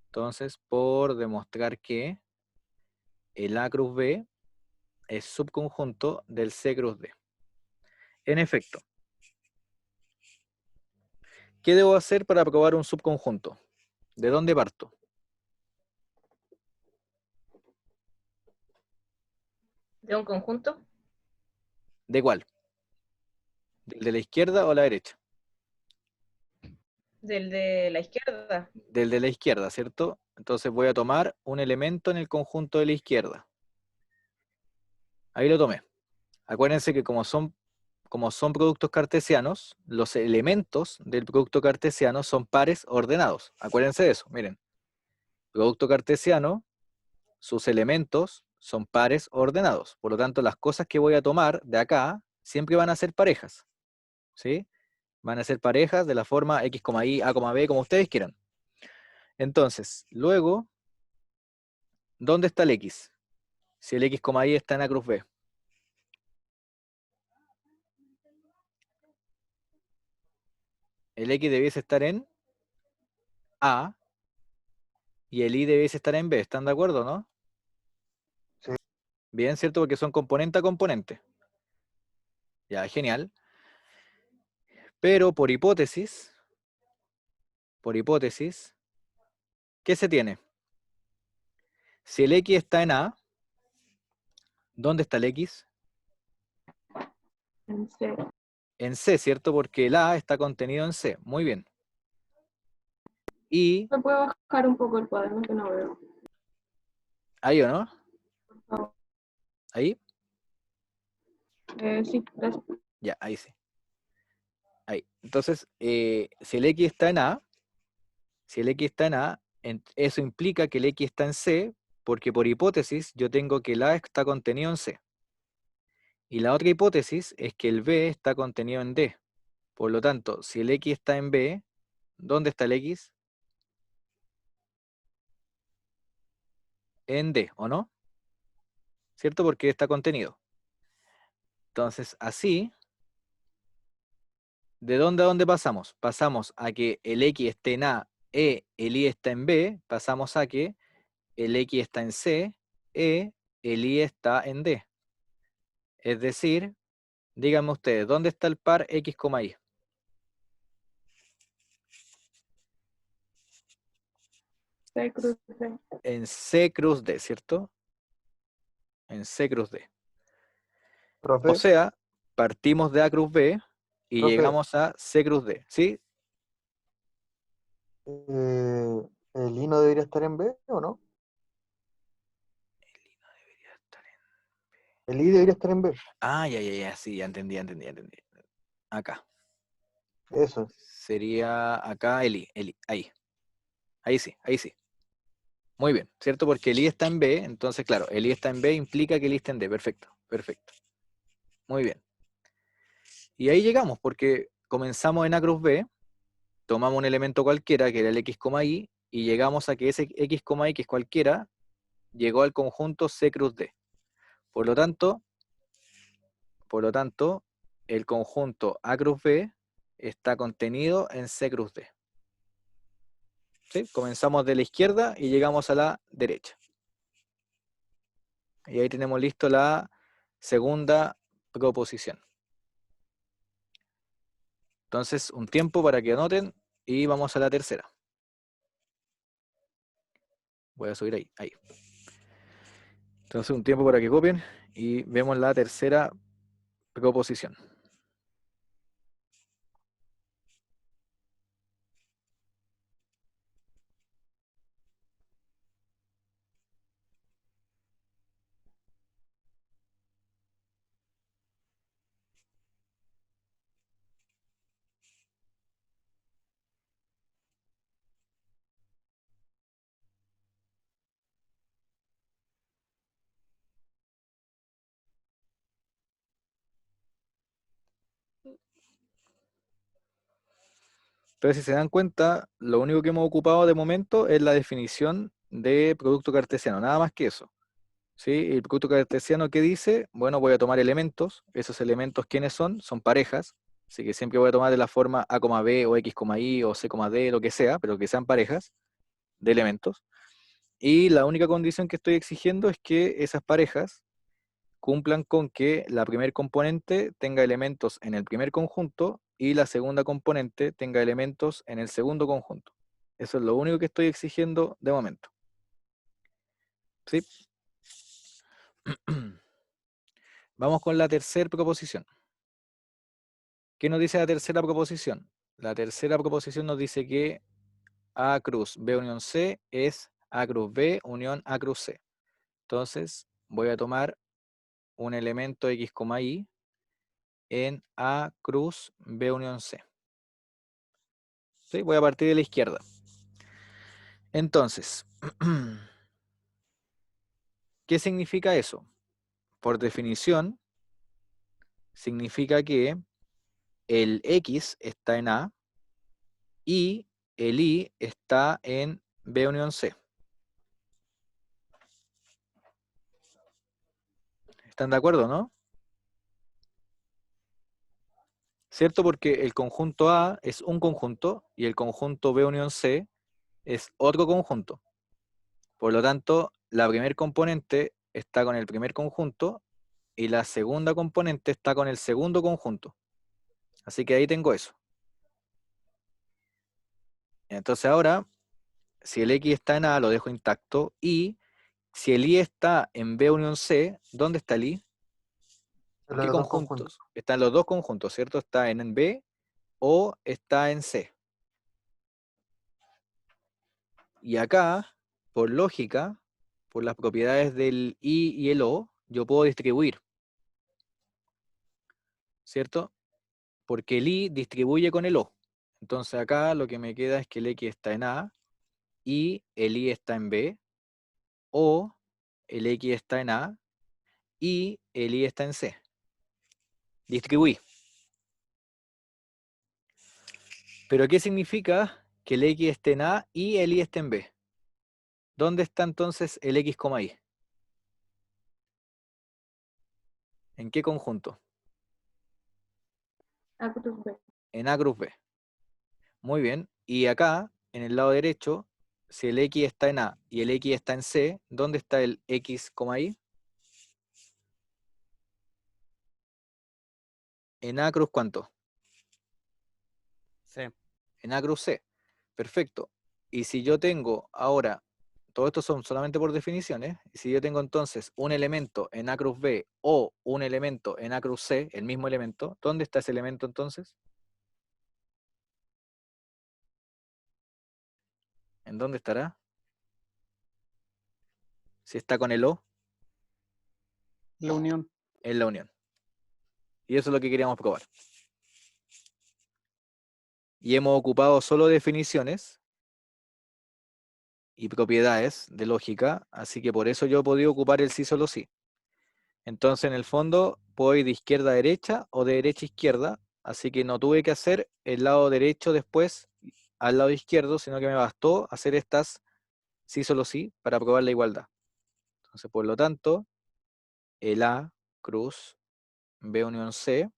Entonces, por demostrar que el A cruz B es subconjunto del C cruz D. En efecto, ¿qué debo hacer para probar un subconjunto? ¿De dónde parto? ¿De un conjunto? ¿De cuál? ¿Del de la izquierda o la derecha? Del de la izquierda. Del de la izquierda, ¿cierto? Entonces voy a tomar un elemento en el conjunto de la izquierda. Ahí lo tomé. Acuérdense que como son productos cartesianos, los elementos del producto cartesiano son pares ordenados. Acuérdense de eso, miren. Producto cartesiano, sus elementos son pares ordenados. Por lo tanto, las cosas que voy a tomar de acá siempre van a ser parejas. ¿Sí? Van a ser parejas de la forma X, Y, A, B, como ustedes quieran. Entonces, luego, ¿dónde está el X? Si el X, Y está en A cruz B. El X debiese estar en A y el Y debiese estar en B. ¿Están de acuerdo, no? Sí. Bien, ¿cierto? Porque son componente a componente. Ya, genial. Pero por hipótesis, ¿qué se tiene? Si el X está en A, ¿dónde está el X? En C. En C, ¿cierto? Porque el A está contenido en C. Muy bien. Y ¿Me puede bajar un poco el cuaderno que no veo? ahí, ¿o no? Por favor. Ahí. Sí, gracias. Ya, ahí sí. Ahí. Entonces, si el X está en A, eso implica que el X está en C, porque por hipótesis yo tengo que el A está contenido en C. Y la otra hipótesis es que el B está contenido en D. Por lo tanto, si el X está en B, ¿dónde está el X? En D, ¿o no? ¿Cierto? Porque está contenido. Entonces, así, ¿de dónde a dónde pasamos? Pasamos a que el X esté en A, el Y está en B, pasamos a que el X está en C, el Y está en D. Es decir, díganme ustedes, ¿dónde está el par X, Y? C cruz D. En C cruz D, ¿cierto? En C cruz D. Profe, O sea, partimos de A cruz B y Profe. llegamos a C cruz D, ¿sí? ¿el I no debería estar en B o no? El I debería estar en B. Ah, ya, sí, ya entendí. Acá. Eso. Sería acá el I, ahí. Ahí sí. Muy bien, ¿cierto? Porque el I está en B, entonces, claro, el I está en B implica que el I está en D. Perfecto. Muy bien. Y ahí llegamos, porque comenzamos en A cruz B, tomamos un elemento cualquiera, que era el X, Y, y llegamos a que ese X, Y, que es cualquiera, llegó al conjunto C cruz D. Por lo tanto, el conjunto A cruz B está contenido en C cruz D. ¿Sí? Comenzamos de la izquierda y llegamos a la derecha. Y ahí tenemos listo la segunda proposición. Entonces, un tiempo para que anoten y vamos a la tercera. Voy a subir ahí. Entonces, un tiempo para que copien y vemos la tercera proposición. Entonces, si se dan cuenta, lo único que hemos ocupado de momento es la definición de producto cartesiano, nada más que eso. ¿Sí? El producto cartesiano, ¿qué dice? Bueno, voy a tomar elementos. Esos elementos, ¿quiénes son? Son parejas. Así que siempre voy a tomar de la forma A, B o X, Y o C, D, lo que sea, pero que sean parejas de elementos. Y la única condición que estoy exigiendo es que esas parejas cumplan con que la primer componente tenga elementos en el primer conjunto y la segunda componente tenga elementos en el segundo conjunto. Eso es lo único que estoy exigiendo de momento. ¿Sí? Vamos con la tercera proposición. ¿Qué nos dice la tercera proposición? La tercera proposición nos dice que A cruz B unión C es A cruz B unión A cruz C. Entonces voy a tomar un elemento X, Y en A cruz B unión C. ¿Sí? Voy a partir de la izquierda. Entonces, ¿qué significa eso? Por definición, significa que el X está en A y el Y está en B unión C. ¿Están de acuerdo, no? ¿Cierto? Porque el conjunto A es un conjunto y el conjunto B unión C es otro conjunto. Por lo tanto, la primer componente está con el primer conjunto y la segunda componente está con el segundo conjunto. Así que ahí tengo eso. Entonces ahora, si el X está en A, lo dejo intacto. Y si el Y está en B unión C, ¿dónde está el Y? ¿En En qué los dos conjuntos? conjuntos. Están los dos conjuntos, ¿cierto? Está en B o está en C. Y acá, por lógica, por las propiedades del I y el O, yo puedo distribuir, ¿cierto? Porque el I distribuye con el O. Entonces acá lo que me queda es que el X está en A y el Y está en B, o el X está en A y el Y está en C. Distribuí. ¿Pero qué significa que el X esté en A y el Y esté en B? ¿Dónde está entonces el X, Y? ¿En qué conjunto? A cruz B. En A cruz B. Muy bien. Y acá, en el lado derecho, si el X está en A y el X está en C, ¿dónde está el X, Y? En A cruz ¿cuánto? C. En A cruz C. Perfecto. Y si yo tengo ahora, todo esto son solamente por definiciones, y si yo tengo entonces un elemento en A cruz B o un elemento en A cruz C, el mismo elemento, ¿dónde está ese elemento entonces? ¿En dónde estará? Si está con el O, La unión. en la unión. Y eso es lo que queríamos probar. Y hemos ocupado solo definiciones y propiedades de lógica, así que por eso yo he podido ocupar el sí solo sí. Entonces, en el fondo, puedo ir de izquierda a derecha o de derecha a izquierda, así que no tuve que hacer el lado derecho después al lado izquierdo, sino que me bastó hacer estas sí solo sí para probar la igualdad. Entonces, por lo tanto, el A cruz B unión C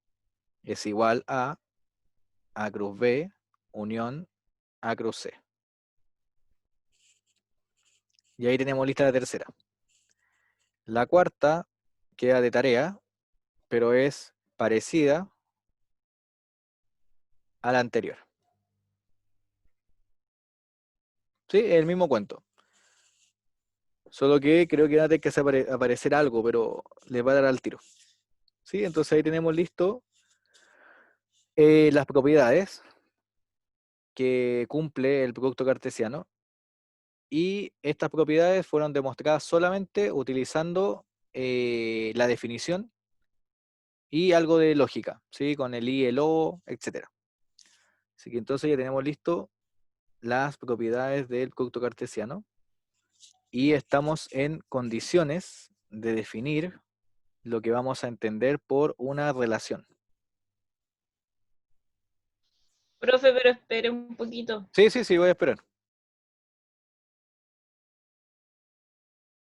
es igual a A cruz B unión A cruz C. Y ahí tenemos lista la tercera. La cuarta queda de tarea, pero es parecida a la anterior. ¿Sí? El mismo cuento. Solo que creo que va a tener que aparecer algo, pero les va a dar al tiro. ¿Sí? Entonces ahí tenemos listo las propiedades que cumple el producto cartesiano. Y estas propiedades fueron demostradas solamente utilizando la definición y algo de lógica, ¿sí? Con el i, el o, etc. Así que entonces ya tenemos listo las propiedades del producto cartesiano y estamos en condiciones de definir lo que vamos a entender por una relación. Profe, pero espere un poquito. Sí, voy a esperar.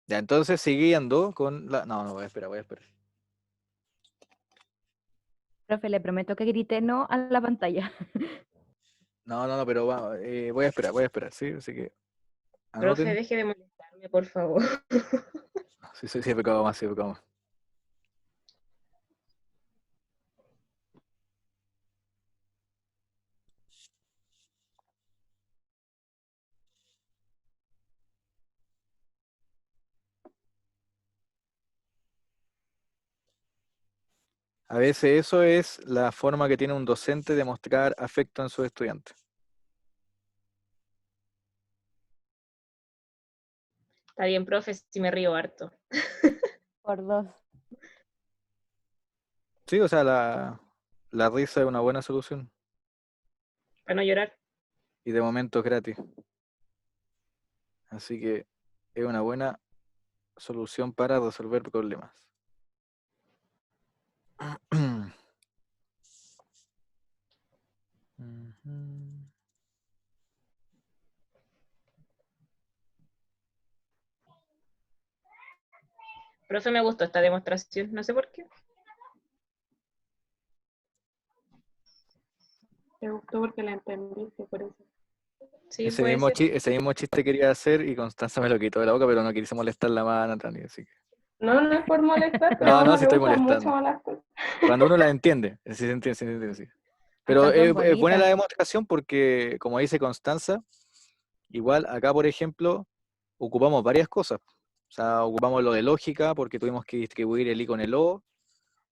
Ya, entonces siguiendo con la... No, voy a esperar. Profe, le prometo que grite no a la pantalla. No, pero voy a esperar, ¿sí? Así que Profe, anoten. deje de molestarme, por favor. Sí, he pecado más, sí, he pecado más. A veces eso es la forma que tiene un docente de mostrar afecto en sus estudiantes. Está bien, profe, si me río harto. Por dos. Sí, o sea, la risa es una buena solución Para no llorar. y de momento es gratis. Así que es una buena solución para resolver problemas. Ujú. Profe, me gustó esta demostración, no sé por qué. Te gustó porque la entendiste, por eso. Sí, Ese puede mismo, ser. ese mismo chiste quería hacer y Constanza me lo quitó de la boca, pero no quise molestar la mano, Natalia, así que... No es por molestar, pero a No, uno sí le estoy gustan mucho molestando. las cosas. Cuando uno la entiende, sí se entiende, sí. Pero Hasta son es buena la bonitas. demostración porque, como dice Constanza, igual acá, por ejemplo, ocupamos varias cosas. O sea, ocupamos lo de lógica porque tuvimos que distribuir el i con el o.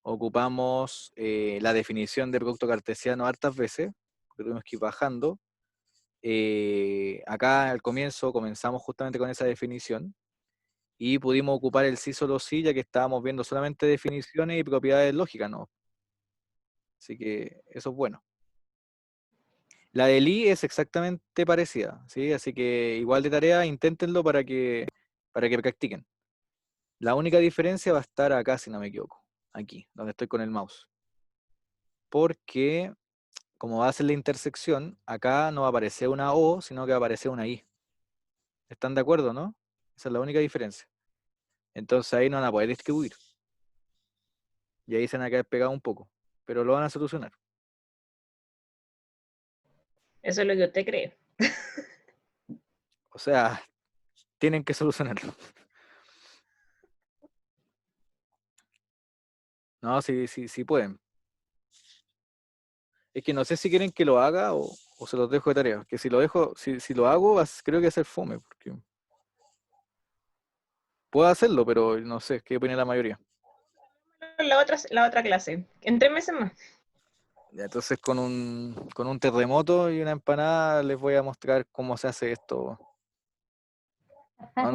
Ocupamos la definición de producto cartesiano hartas veces, porque tuvimos que ir bajando. Acá al comienzo comenzamos justamente con esa definición y pudimos ocupar el sí solo sí, ya que estábamos viendo solamente definiciones y propiedades lógicas, ¿no? Así que eso es bueno. La del i es exactamente parecida, ¿sí? Así que igual de tarea, inténtenlo para que practiquen. La única diferencia va a estar acá, si no me equivoco, aquí, donde estoy con el mouse. Porque como va a ser la intersección, acá no va a aparecer una O, sino que va a aparecer una I. ¿Están de acuerdo, no? Esa es la única diferencia. Entonces ahí no van a poder distribuir. Y ahí se van a quedar pegados un poco. Pero lo van a solucionar. Eso es lo que usted cree. O sea, tienen que solucionarlo. No, sí pueden. Es que no sé si quieren que lo haga o se los dejo de tarea. Que si lo dejo, si lo hago, creo que va a ser fome. Porque puedo hacerlo, pero no sé, ¿qué opina la mayoría? La otra clase. En 3 meses más. Ya, entonces con un terremoto y una empanada les voy a mostrar cómo se hace esto.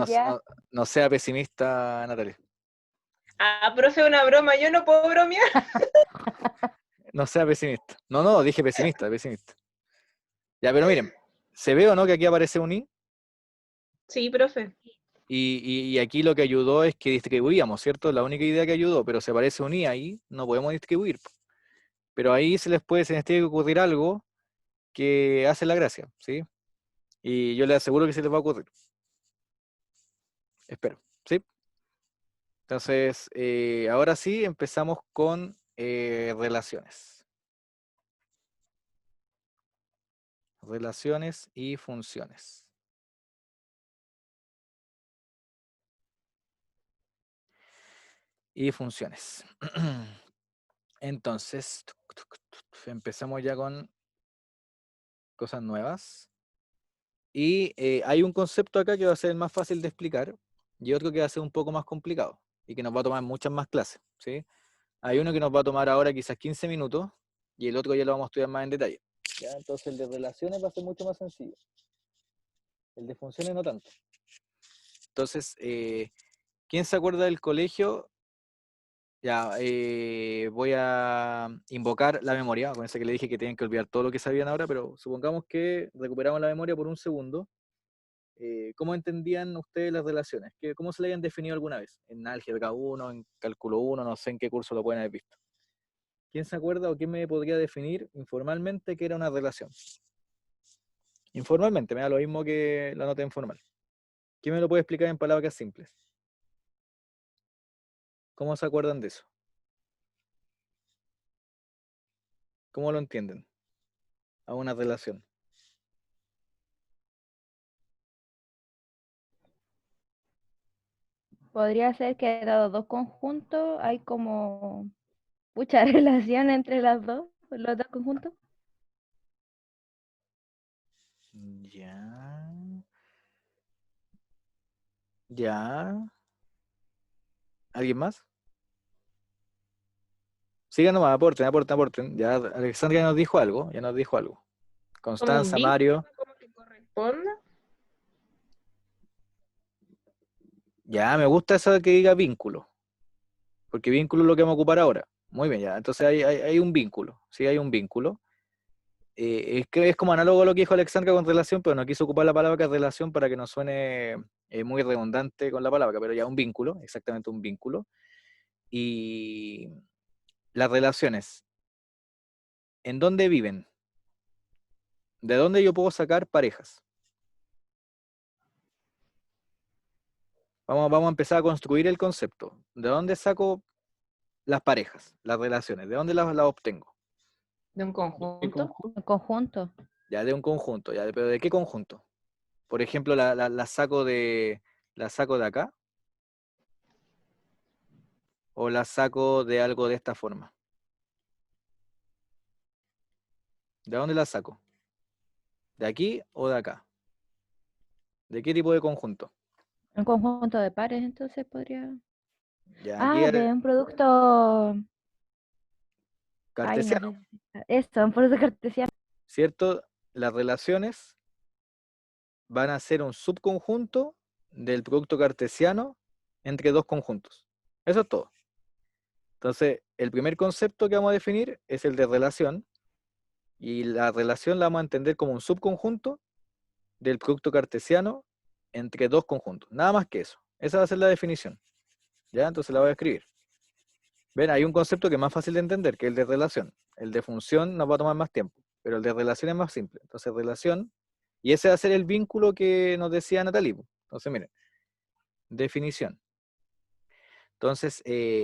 Ya. No sea pesimista, Natalia. Ah, profe, una broma. Yo no puedo bromear. No sea pesimista. No, dije pesimista. Ya, pero miren, ¿se ve o no que aquí aparece un i? Sí, profe. Y aquí lo que ayudó es que distribuíamos, ¿cierto? La única idea que ayudó, pero se aparece un i ahí, no podemos distribuir. Pero ahí se les tiene que ocurrir algo que hace la gracia, ¿sí? Y yo les aseguro que se les va a ocurrir. Espero, ¿sí? Entonces, ahora sí empezamos con relaciones. Relaciones y funciones. Y funciones. Entonces, empezamos ya con cosas nuevas. Y hay un concepto acá que va a ser el más fácil de explicar, y otro que va a ser un poco más complicado y que nos va a tomar muchas más clases, ¿sí? Hay uno que nos va a tomar ahora quizás 15 minutos y el otro ya lo vamos a estudiar más en detalle. ¿Ya? Entonces el de relaciones va a ser mucho más sencillo. El de funciones no tanto. Entonces, ¿quién se acuerda del colegio? Ya, voy a invocar la memoria, con ese que le dije que tienen que olvidar todo lo que sabían ahora, pero supongamos que recuperamos la memoria por un segundo. ¿Cómo entendían ustedes las relaciones? ¿Cómo se le habían definido alguna vez? En álgebra 1, en cálculo 1, no sé en qué curso lo pueden haber visto. ¿Quién se acuerda o quién me podría definir informalmente qué era una relación? Informalmente, me da lo mismo que la nota informal. ¿Quién me lo puede explicar en palabras simples? ¿Cómo se acuerdan de eso? ¿Cómo lo entienden? A una relación. Podría ser que dado dos conjuntos hay como mucha relación entre los dos conjuntos. Ya. Ya. ¿Alguien más? Sigan nomás, aporten. Ya Alexandria ya nos dijo algo. Como un Constanza, vínculo, Mario. como que corresponda. Ya, me gusta eso de que diga vínculo. Porque vínculo es lo que vamos a ocupar ahora. Muy bien, ya. Entonces hay un vínculo. Sí, hay un vínculo. Es que es como análogo a lo que dijo Alexandra con relación, pero no quiso ocupar la palabra relación para que no suene muy redundante con la palabra, pero ya un vínculo, exactamente un vínculo. Y las relaciones, ¿en dónde viven? ¿De dónde yo puedo sacar parejas? Vamos a empezar a construir el concepto. ¿De dónde saco las parejas, las relaciones? ¿De dónde las obtengo? De un ¿Qué conjunto. conjunto? En conjunto. Ya de un conjunto, ya, pero ¿de qué conjunto? Por ejemplo, la saco de acá o la saco de algo de esta forma. ¿De dónde la saco? ¿De aquí o de acá? ¿De qué tipo de conjunto? Un conjunto de pares, entonces podría. Ya aquí Ah, de un producto. Ay, no cartesiano, sé. Esto, un producto cartesiano. ¿cierto? Las relaciones van a ser un subconjunto del producto cartesiano entre dos conjuntos. Eso es todo. Entonces, el primer concepto que vamos a definir es el de relación, y la relación la vamos a entender como un subconjunto del producto cartesiano entre dos conjuntos. Nada más que eso. Esa va a ser la definición. ¿Ya? Entonces la voy a escribir. Ven, hay un concepto que es más fácil de entender, que es el de relación. El de función nos va a tomar más tiempo, pero el de relación es más simple. Entonces, relación, y ese va a ser el vínculo que nos decía Natalie. Entonces, miren, definición. Entonces,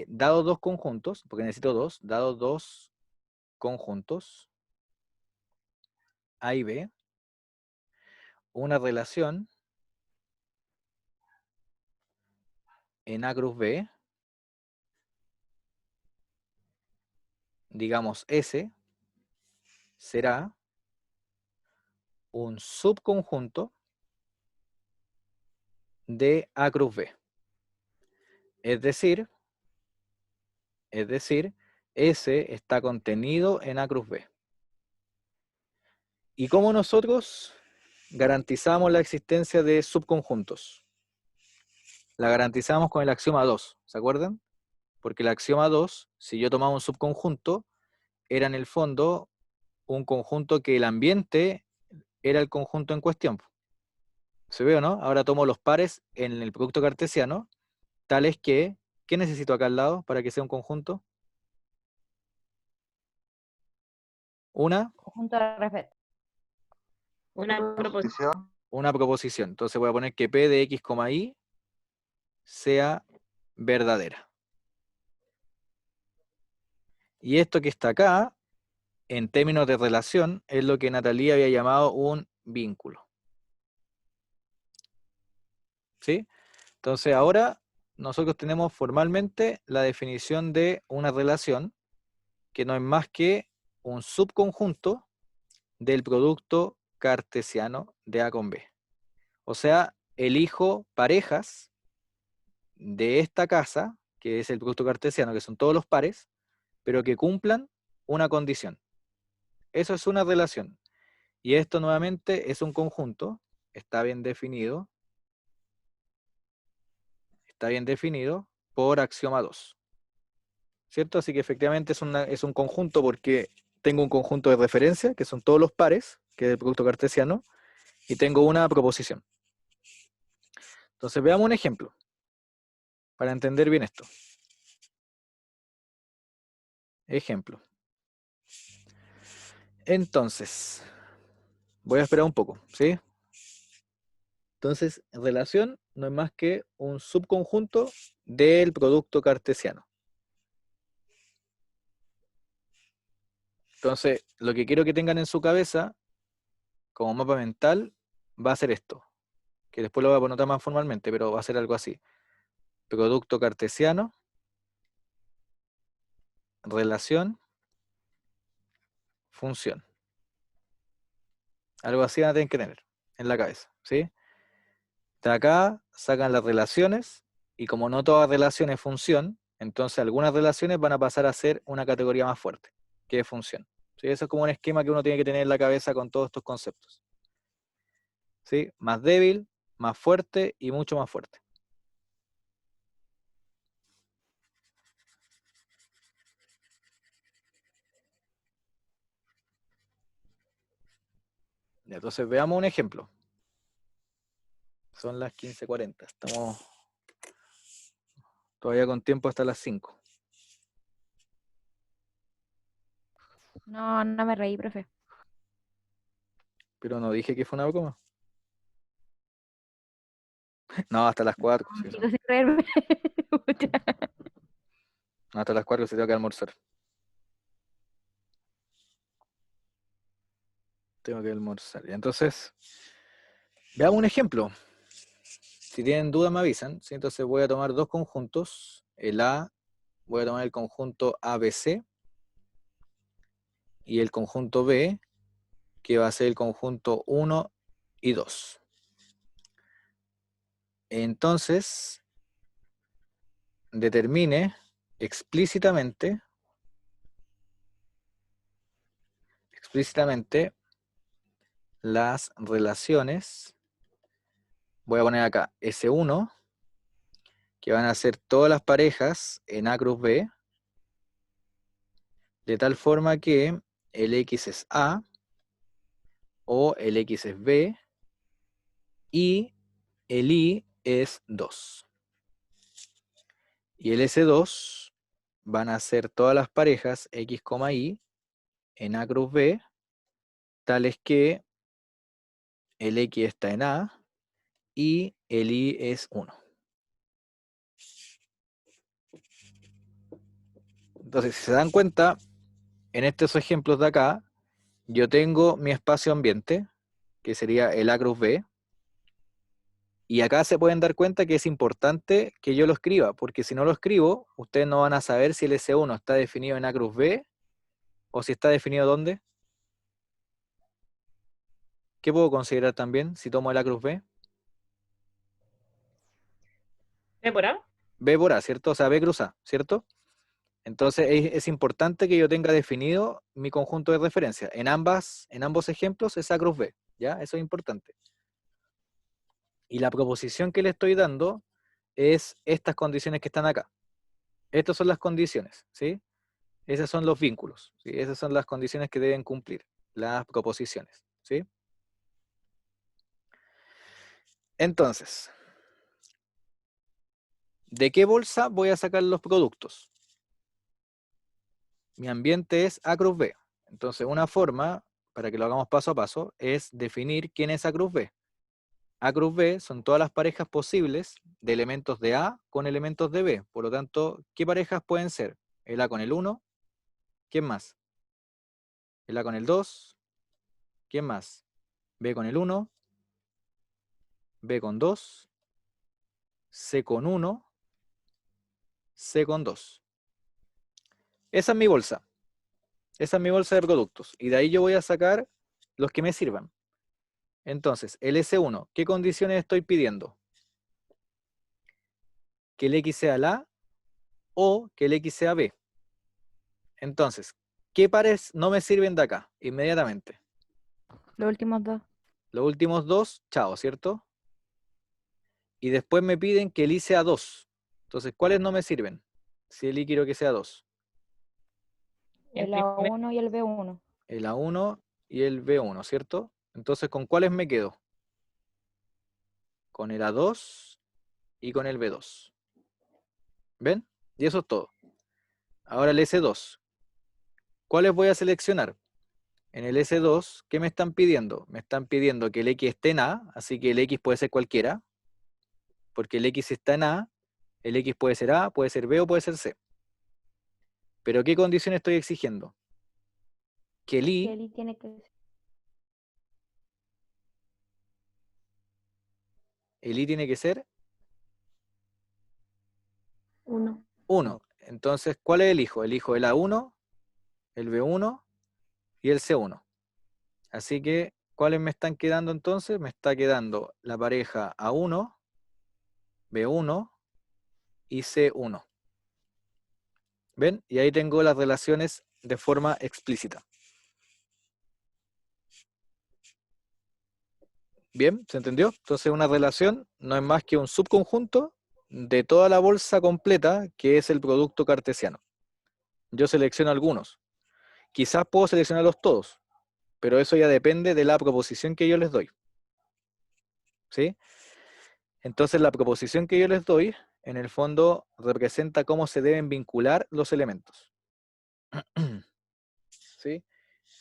dados dos conjuntos, porque necesito dos, dados dos conjuntos, A y B, una relación en A cruz B, digamos S, será un subconjunto de A cruz B. Es decir, S está contenido en A cruz B. ¿Y cómo nosotros garantizamos la existencia de subconjuntos? La garantizamos con el axioma 2, ¿se acuerdan? Porque el axioma 2, si yo tomaba un subconjunto, era en el fondo un conjunto que el ambiente era el conjunto en cuestión. ¿Se ve o no? Ahora tomo los pares en el producto cartesiano, tales que, ¿qué necesito acá al lado para que sea un conjunto? Una Conjunto de respeto. Una proposición. proposición. Entonces voy a poner que P de X, Y sea verdadera. Y esto que está acá, en términos de relación, es lo que Natalia había llamado un vínculo. ¿Sí? Entonces ahora nosotros tenemos formalmente la definición de una relación que no es más que un subconjunto del producto cartesiano de A con B. O sea, elijo parejas de esta casa, que es el producto cartesiano, que son todos los pares, pero que cumplan una condición. Eso es una relación. Y esto nuevamente es un conjunto, está bien definido por axioma 2. ¿Cierto? Así que efectivamente es un conjunto porque tengo un conjunto de referencia, que son todos los pares, que es el producto cartesiano, y tengo una proposición. Entonces veamos un ejemplo, para entender bien esto. Ejemplo. Entonces, voy a esperar un poco, ¿sí? Entonces, relación no es más que un subconjunto del producto cartesiano. Entonces, lo que quiero que tengan en su cabeza, como mapa mental, va a ser esto, que después lo voy a anotar más formalmente, pero va a ser algo así. Producto cartesiano, relación, función. Algo así van a tener que tener en la cabeza, ¿sí? De acá sacan las relaciones, y como no todas relaciones función, entonces algunas relaciones van a pasar a ser una categoría más fuerte, que es función. ¿Sí? Eso es como un esquema que uno tiene que tener en la cabeza con todos estos conceptos. ¿Sí? Más débil, más fuerte y mucho más fuerte. Ya, entonces veamos un ejemplo. Son las 15:40. Estamos todavía con tiempo hasta las 5. No, no me reí, profe. Pero no dije que fue una broma. No, hasta las 4. Sí, Sigo sin reírme. Pucha. no, hasta las 4 se tengo que almorzar. Tengo que almorzar. Y entonces, veamos un ejemplo. Si tienen dudas me avisan. ¿Sí? Entonces voy a tomar dos conjuntos. Voy a tomar el conjunto ABC y el conjunto B, que va a ser el conjunto 1 y 2. Entonces, determine explícitamente las relaciones. Voy a poner acá S1, que van a ser todas las parejas en A cruz B, de tal forma que el X es A, o el X es B, y el Y es 2. Y el S2 van a ser todas las parejas X, Y en A cruz B, tales que el X está en A y el Y es 1. Entonces, si se dan cuenta, en estos ejemplos de acá, yo tengo mi espacio ambiente, que sería el A cruz B, y acá se pueden dar cuenta que es importante que yo lo escriba, porque si no lo escribo, ustedes no van a saber si el S1 está definido en A cruz B, o si está definido ¿dónde? ¿Qué puedo considerar también si tomo el A cruz B? ¿B por A? B por A, ¿cierto? O sea, B cruz A, ¿cierto? Entonces es importante que yo tenga definido mi conjunto de referencia. En ambos ejemplos es A cruz B, ¿ya? Eso es importante. Y la proposición que le estoy dando es estas condiciones que están acá. Estas son las condiciones, ¿sí? Esos son los vínculos, ¿sí? Esas son las condiciones que deben cumplir, las proposiciones, ¿sí? Entonces, ¿de qué bolsa voy a sacar los productos? Mi ambiente es A cruz B. Entonces, una forma, para que lo hagamos paso a paso, es definir quién es A cruz B. A cruz B son todas las parejas posibles de elementos de A con elementos de B. Por lo tanto, ¿qué parejas pueden ser? El A con el 1. ¿Quién más? El A con el 2. ¿Quién más? B con el 1. B con 2. C con 1. C con 2. Esa es mi bolsa. Esa es mi bolsa de productos. Y de ahí yo voy a sacar los que me sirvan. Entonces, el S1, ¿qué condiciones estoy pidiendo? que el X sea la A o que el X sea B. Entonces, ¿qué pares no me sirven de acá? Inmediatamente. Los últimos dos. Los últimos dos, chao, ¿cierto? Y después me piden que el I sea 2. Entonces, ¿cuáles no me sirven? Si el I quiero que sea 2. El A1 y el B1. El A1 y el B1, ¿cierto? Entonces, ¿con cuáles me quedo? Con el A2 y con el B2. ¿Ven? Y eso es todo. Ahora el S2. ¿Cuáles voy a seleccionar? En el S2, ¿qué me están pidiendo? Me están pidiendo que el X esté en A, así que el X puede ser cualquiera, porque el X está en A, el X puede ser A, puede ser B o puede ser C. ¿Pero qué condición estoy exigiendo? Que el Que I, el I tiene que tiene que ser 1. 1. Entonces, ¿cuál es el hijo? Elijo el A1, el B1 y el C1. Así que, ¿cuáles me están quedando entonces? Me está quedando la pareja A1, B1 y C1. ¿Ven? Y ahí tengo las relaciones de forma explícita. ¿Bien? ¿Se entendió? Entonces una relación no es más que un subconjunto de toda la bolsa completa que es el producto cartesiano. Yo selecciono algunos. Quizás puedo seleccionarlos todos, pero eso ya depende de la proposición que yo les doy. ¿Sí? Entonces la proposición que yo les doy, en el fondo, representa cómo se deben vincular los elementos. ¿Sí?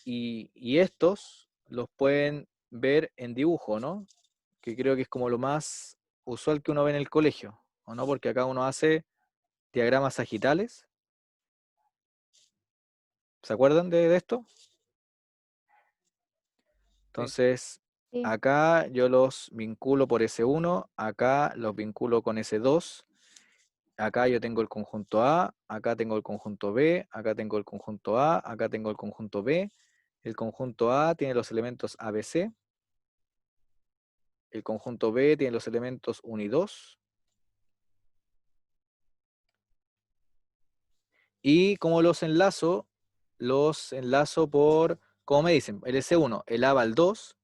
Y estos los pueden ver en dibujo, ¿no? Que creo que es como lo más usual que uno ve en el colegio, ¿o no? Porque acá uno hace diagramas sagitales. ¿Se acuerdan de esto? Entonces, sí. acá yo los vinculo por S1, acá los vinculo con S2, acá yo tengo el conjunto A, acá tengo el conjunto B, acá tengo el conjunto A, acá tengo el conjunto B. El conjunto A tiene los elementos ABC. El conjunto B tiene los elementos 1 y 2. Y como los enlazo por, como me dicen, el S1, el A va al 2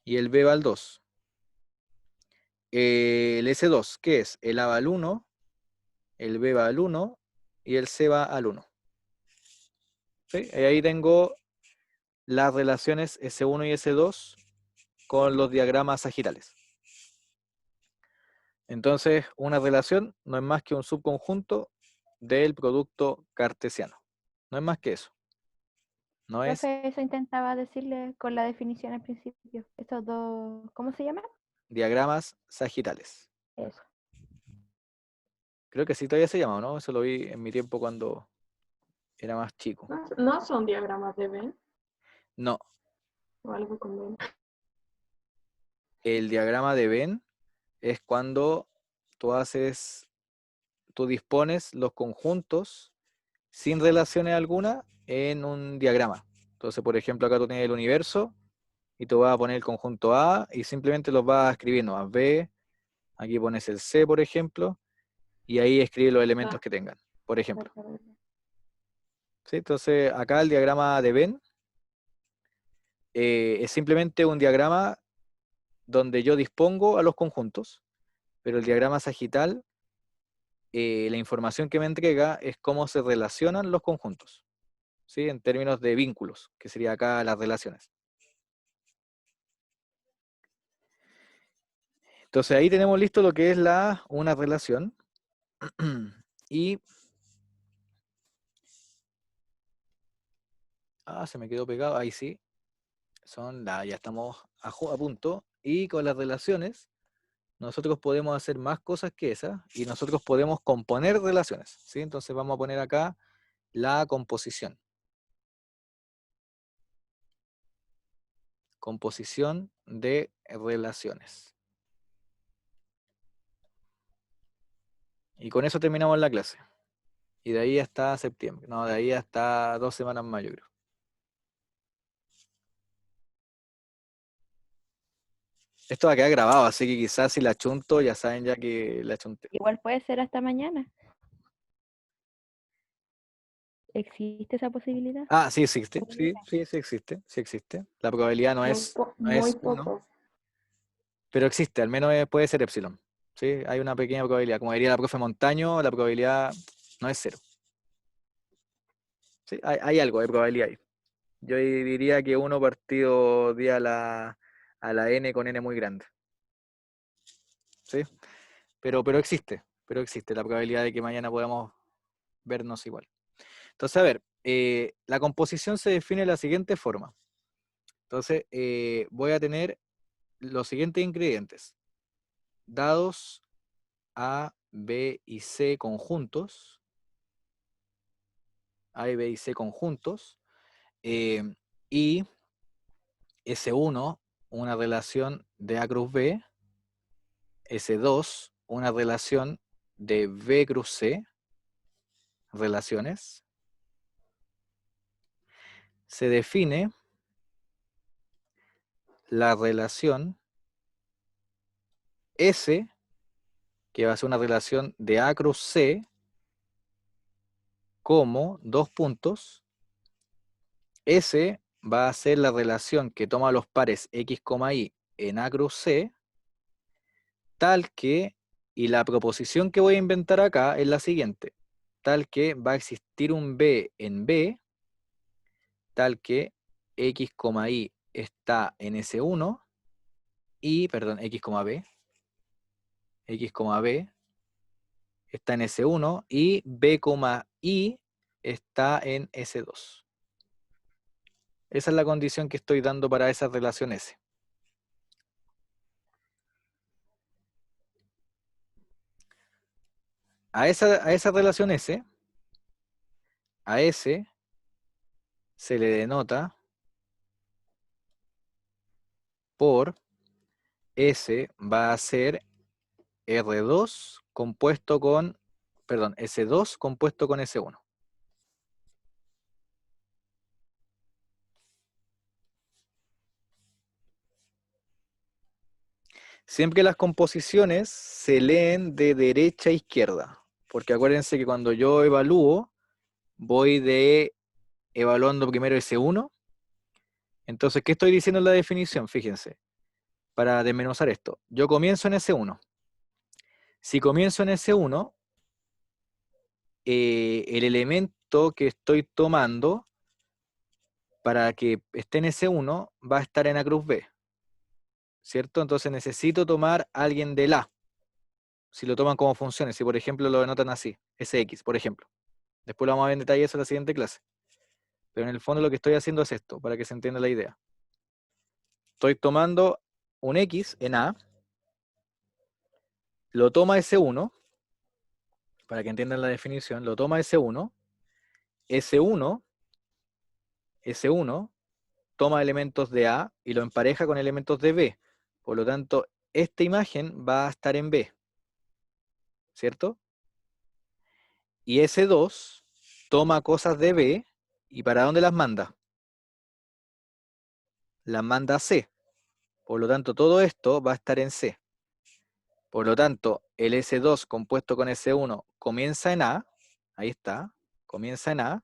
y el B va al 2. El S2, ¿qué es? El A va al 1, el B va al 1 y el C va al 1. ¿Sí? Y ahí tengo las relaciones S1 y S2 con los diagramas sagitales. Entonces, una relación no es más que un subconjunto del producto cartesiano. No es más que eso. No es Profe, eso intentaba decirle con la definición al principio. Estos dos, ¿cómo se llaman? diagramas sagitales. Eso. Creo que sí todavía se llama, ¿no? Eso lo vi en mi tiempo cuando era más chico. No son diagramas de Venn No, o algo con Venn. el diagrama de Venn es cuando tú dispones los conjuntos sin relaciones alguna en un diagrama. Entonces, por ejemplo, acá tú tienes el universo y tú vas a poner el conjunto A y simplemente los vas escribiendo a B, aquí pones el C, por ejemplo, y ahí escribes los elementos que tengan, por ejemplo. ¿Sí? Entonces, acá el diagrama de Venn es simplemente un diagrama donde yo dispongo a los conjuntos, pero el diagrama sagital, la información que me entrega es cómo se relacionan los conjuntos, ¿sí? En términos de vínculos, que sería acá las relaciones. Entonces ahí tenemos listo lo que es una relación. Y... se me quedó pegado, ahí sí. Ya estamos a punto. Y con las relaciones, nosotros podemos hacer más cosas que esas y nosotros podemos componer relaciones, ¿sí? Entonces vamos a poner acá la composición. Composición de relaciones. Y con eso terminamos la clase. Y de ahí hasta septiembre. No, de ahí hasta 2 semanas más, yo creo. Esto va a quedar grabado, así que quizás si la chunto, ya saben ya que la chunté. Igual puede ser hasta mañana. ¿Existe esa posibilidad? Ah, sí existe, sí existe, sí existe. La probabilidad no es Muy 1, poco. pero existe, al menos puede ser epsilon. ¿Sí? Hay una pequeña probabilidad. Como diría la profe Montaño, la probabilidad no es 0. ¿Sí? Hay algo de probabilidad ahí. Yo diría que 1 partido 10 a la n con n muy grande. ¿Sí? Pero existe la probabilidad de que mañana podamos vernos igual. Entonces, a ver, la composición se define de la siguiente forma. Entonces, voy a tener los siguientes ingredientes. Dados A, B y C conjuntos. A, B y C conjuntos. Y S1, una relación de A cruz B. S2, una relación de B cruz C. Relaciones. Se define la relación S, que va a ser una relación de A cruz C, como 2 puntos. S va a ser la relación que toma los pares X, Y en A cruz C, tal que, y la proposición que voy a inventar acá es la siguiente, tal que va a existir un B en B, tal que X, Y está en S1, y, perdón, X, B, X, B está en S1 y B, Y está en S2. Esa es la condición que estoy dando para esa relación S. A esa relación S, a S se le denota por S va a ser R2 compuesto con, perdón, S2 compuesto con S1. Siempre las composiciones se leen de derecha a izquierda, porque acuérdense que cuando yo evalúo, voy de evaluando primero S1. Entonces, ¿qué estoy diciendo en la definición? Fíjense, para desmenuzar esto. Yo comienzo en S1. Si comienzo en S1, el elemento que estoy tomando para que esté en S1 va a estar en A cruz B, ¿cierto? Entonces necesito tomar a alguien del A, si lo toman como funciones, si por ejemplo lo denotan así, Sx, por ejemplo. Después lo vamos a ver en detalle eso en la siguiente clase. Pero en el fondo lo que estoy haciendo es esto, para que se entienda la idea. Estoy tomando un X en A, lo toma S1, para que entiendan la definición, lo toma S1, S1 toma elementos de A y lo empareja con elementos de B. Por lo tanto, esta imagen va a estar en B, ¿cierto? Y S2 toma cosas de B y ¿para dónde las manda? Las manda a C. Por lo tanto, todo esto va a estar en C. Por lo tanto, el S2 compuesto con S1 comienza en A, ahí está, comienza en A,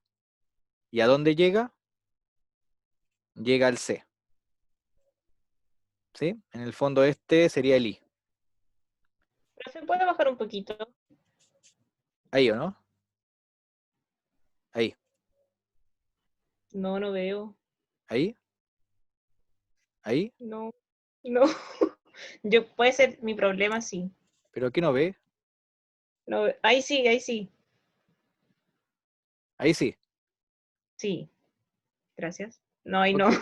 ¿y a dónde llega? Llega al C. ¿Sí? En el fondo este sería el I. Pero se puede bajar un poquito. Ahí, ¿o no? Ahí, No, no veo. ahí, ahí. No, no. Puede ser mi problema, sí. ¿Pero qué no ve? No, ahí sí, ahí sí. Ahí sí. Sí. Gracias. No, ahí ¿Por no. qué?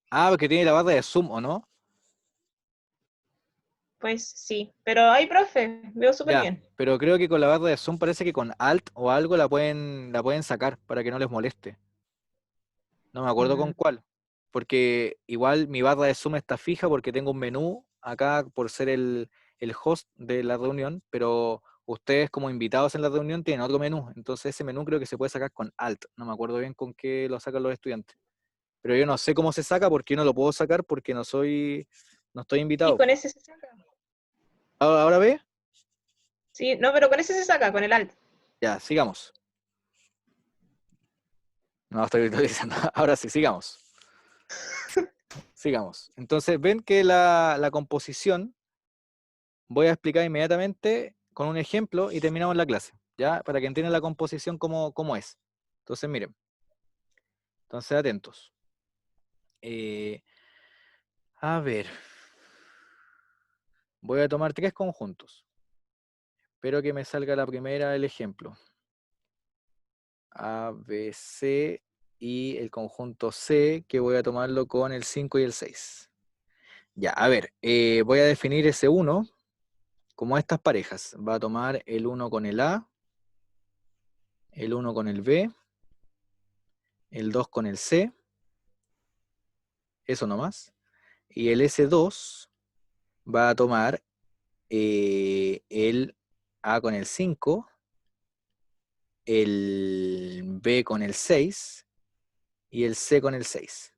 Ah, porque tiene la barra de zoom, ¿o no? Pues sí. Pero ahí, profe, veo súper Ya, bien. pero creo que con la barra de zoom parece que con Alt o algo la pueden sacar para que no les moleste. No me acuerdo con cuál. Porque igual mi barra de zoom está fija porque tengo un menú acá por ser el host de la reunión, pero ustedes como invitados en la reunión tienen otro menú. Entonces ese menú creo que se puede sacar con Alt. No me acuerdo bien con qué lo sacan los estudiantes. Pero yo no sé cómo se saca porque yo no lo puedo sacar porque no soy No estoy Y invitado. con ese se saca. ¿Ahora ve? Sí, no, pero con ese se saca, con el alt. Ya, sigamos. No, estoy diciendo. Ahora sí, sigamos. Sigamos. Entonces, ven que la composición voy a explicar inmediatamente con un ejemplo y terminamos la clase, ¿ya? Para que entiendan la composición cómo es. Entonces, miren. Entonces, atentos. A ver. Voy a tomar 3 conjuntos. Espero que me salga la primera el ejemplo. A, B, C y el conjunto C, que voy a tomarlo con el 5 y el 6. Ya, a ver, voy a definir ese 1 como estas parejas. Va a tomar el 1 con el A, el 1 con el B, el 2 con el C, eso nomás. Y el S2 va a tomar el A con el 5, el B con el 6 y el C con el 6.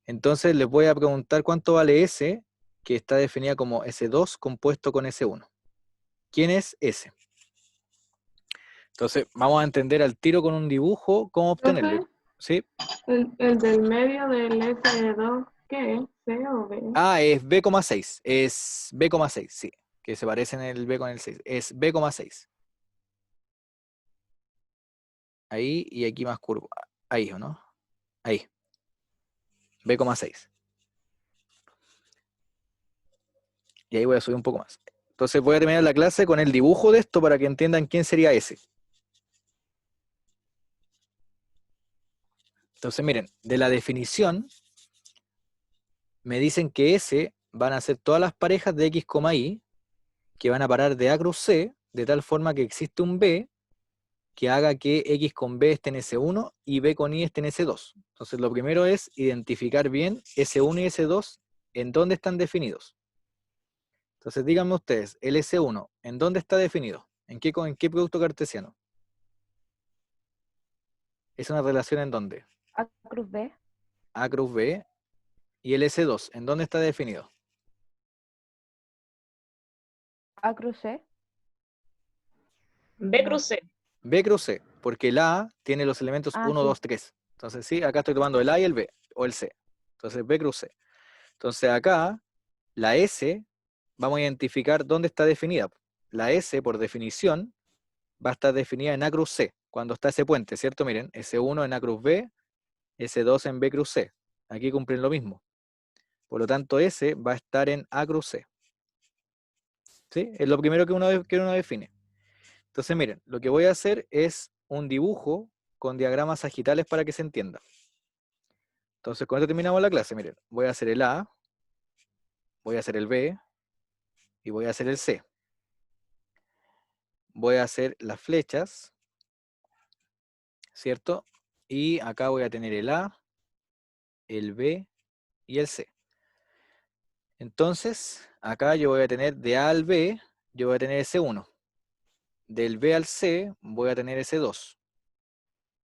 Entonces les voy a preguntar cuánto vale S, que está definida como S2 compuesto con S1. ¿Quién es S? Entonces vamos a entender al tiro con un dibujo cómo obtenerlo. Profe, ¿Sí? el del medio del S2, ¿qué es? ¿C o B? Ah, es B,6. Es B,6, sí. Que se parece en el B con el 6. Es B,6. Ahí y aquí más curvo. Ahí, ¿o no? Ahí. B,6. Y ahí voy a subir un poco más. Entonces voy a terminar la clase con el dibujo de esto para que entiendan quién sería S. Entonces miren, de la definición me dicen que S van a ser todas las parejas de X, Y que van a parar de A cruz C, de tal forma que existe un B que haga que X con B esté en S1 y B con Y esté en S2. Entonces lo primero es identificar bien S1 y S2 en dónde están definidos. Entonces díganme ustedes, el S1, ¿en dónde está definido? ¿En qué producto cartesiano? ¿Es una relación en dónde? A cruz B. A cruz B. ¿Y el S2, en dónde está definido? A cruz C. B No. cruz C. B cruz C, porque el A tiene los elementos Ah, 1, sí. 2, 3. Entonces sí, acá estoy tomando el A y el B, o el C. Entonces B cruz C. Entonces acá, la S, vamos a identificar dónde está definida. La S, por definición, va a estar definida en A cruz C, cuando está ese puente, ¿cierto? Miren, S1 en A cruz B, S2 en B cruz C. Aquí cumplen lo mismo. Por lo tanto, S va a estar en A cruz C. ¿Sí? Es lo primero que uno define. Entonces, miren, lo que voy a hacer es un dibujo con diagramas sagitales para que se entienda. Entonces, con esto terminamos la clase. Miren, voy a hacer el A, voy a hacer el B y voy a hacer el C. Voy a hacer las flechas, ¿cierto? Y acá voy a tener el A, el B y el C. Entonces, acá yo voy a tener de A al B, yo voy a tener ese 1. Del B al C voy a tener ese 2.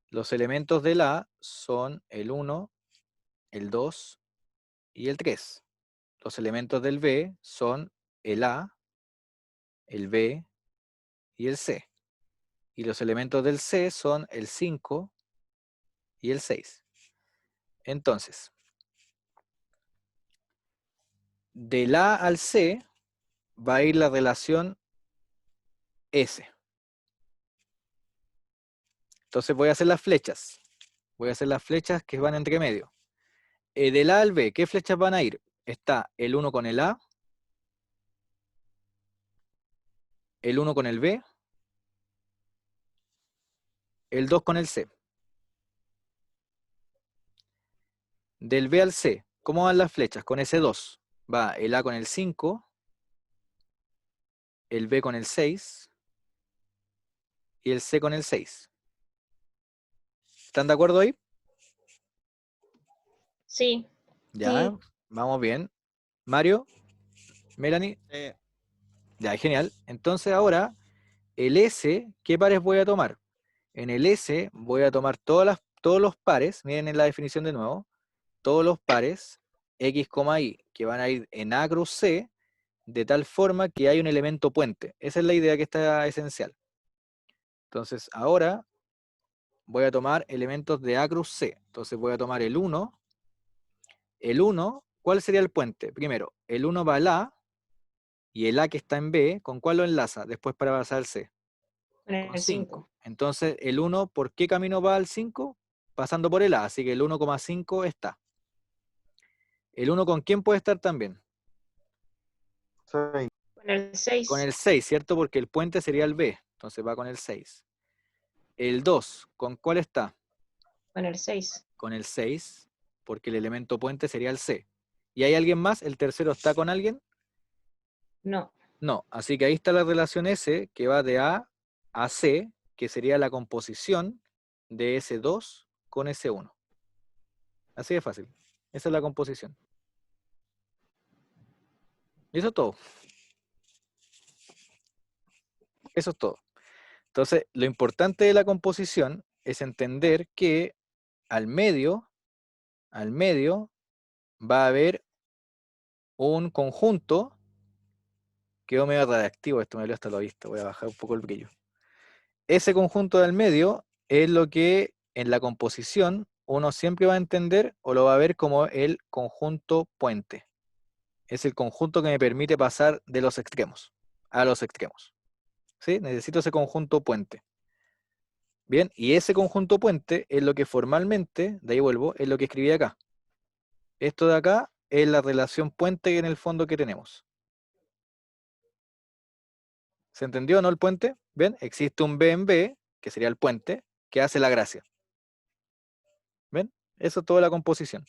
Los elementos del A son el 1, el 2 y el 3. Los elementos del B son el A, el B y el C. Y los elementos del C son el 5 y el 6. Entonces, del A al C va a ir la relación S. Entonces voy a hacer las flechas. Voy a hacer las flechas que van entre medio. Del A al B, ¿qué flechas van a ir? Está el 1 con el A, el 1 con el B, el 2 con el C. Del B al C, ¿cómo van las flechas? Con ese 2. Va el A con el 5, el B con el 6 y el C con el 6. ¿Están de acuerdo ahí? Sí. Ya, Sí. vamos bien. Mario, Melanie, ya, genial. Entonces ahora, el S, ¿qué pares voy a tomar? En el S voy a tomar todos los pares, miren en la definición de nuevo, todos los pares X, Y, que van a ir en A cruz C, de tal forma que hay un elemento puente. Esa es la idea que está esencial. Entonces, ahora voy a tomar elementos de A cruz C. Entonces voy a tomar el 1. El 1, ¿cuál sería el puente? Primero, el 1 va al A, y el A que está en B, ¿con cuál lo enlaza? Después para pasar al C. Con Con el 5. 5. Entonces, el 1, ¿por qué camino va al 5? Pasando por el A, así que el 1,5 está. ¿El 1 con quién puede estar también? 6. Con el 6. Con el 6, ¿cierto? Porque el puente sería el B, entonces va con el 6. El 2, ¿con cuál está? Con el 6. Con el 6, porque el elemento puente sería el C. ¿Y hay alguien más? ¿El tercero está con alguien? No. No, así que ahí está la relación S, que va de A a C, que sería la composición de S2 con S1. Así de fácil. Esa es la composición. Y eso es todo. Eso es todo. Entonces, lo importante de la composición es entender que al medio va a haber un conjunto. Quedó medio radiactivo esto, me dio hasta lo visto. Voy a bajar un poco el brillo. Ese conjunto del medio es lo que en la composición uno siempre va a entender o lo va a ver como el conjunto puente. Es el conjunto que me permite pasar de los extremos a los extremos. ¿Sí? Necesito ese conjunto puente. Bien, y ese conjunto puente es lo que formalmente, de ahí vuelvo, es lo que escribí acá. Esto de acá es la relación puente en el fondo que tenemos. ¿Se entendió, no, el puente? ¿Ven? Existe un B en B, que sería el puente, que hace la gracia. ¿Ven? Eso es toda la composición.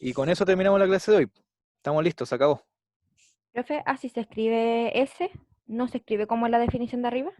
Y con eso terminamos la clase de hoy. Estamos listos, se acabó. Profe, así se escribe S, no se escribe como en la definición de arriba.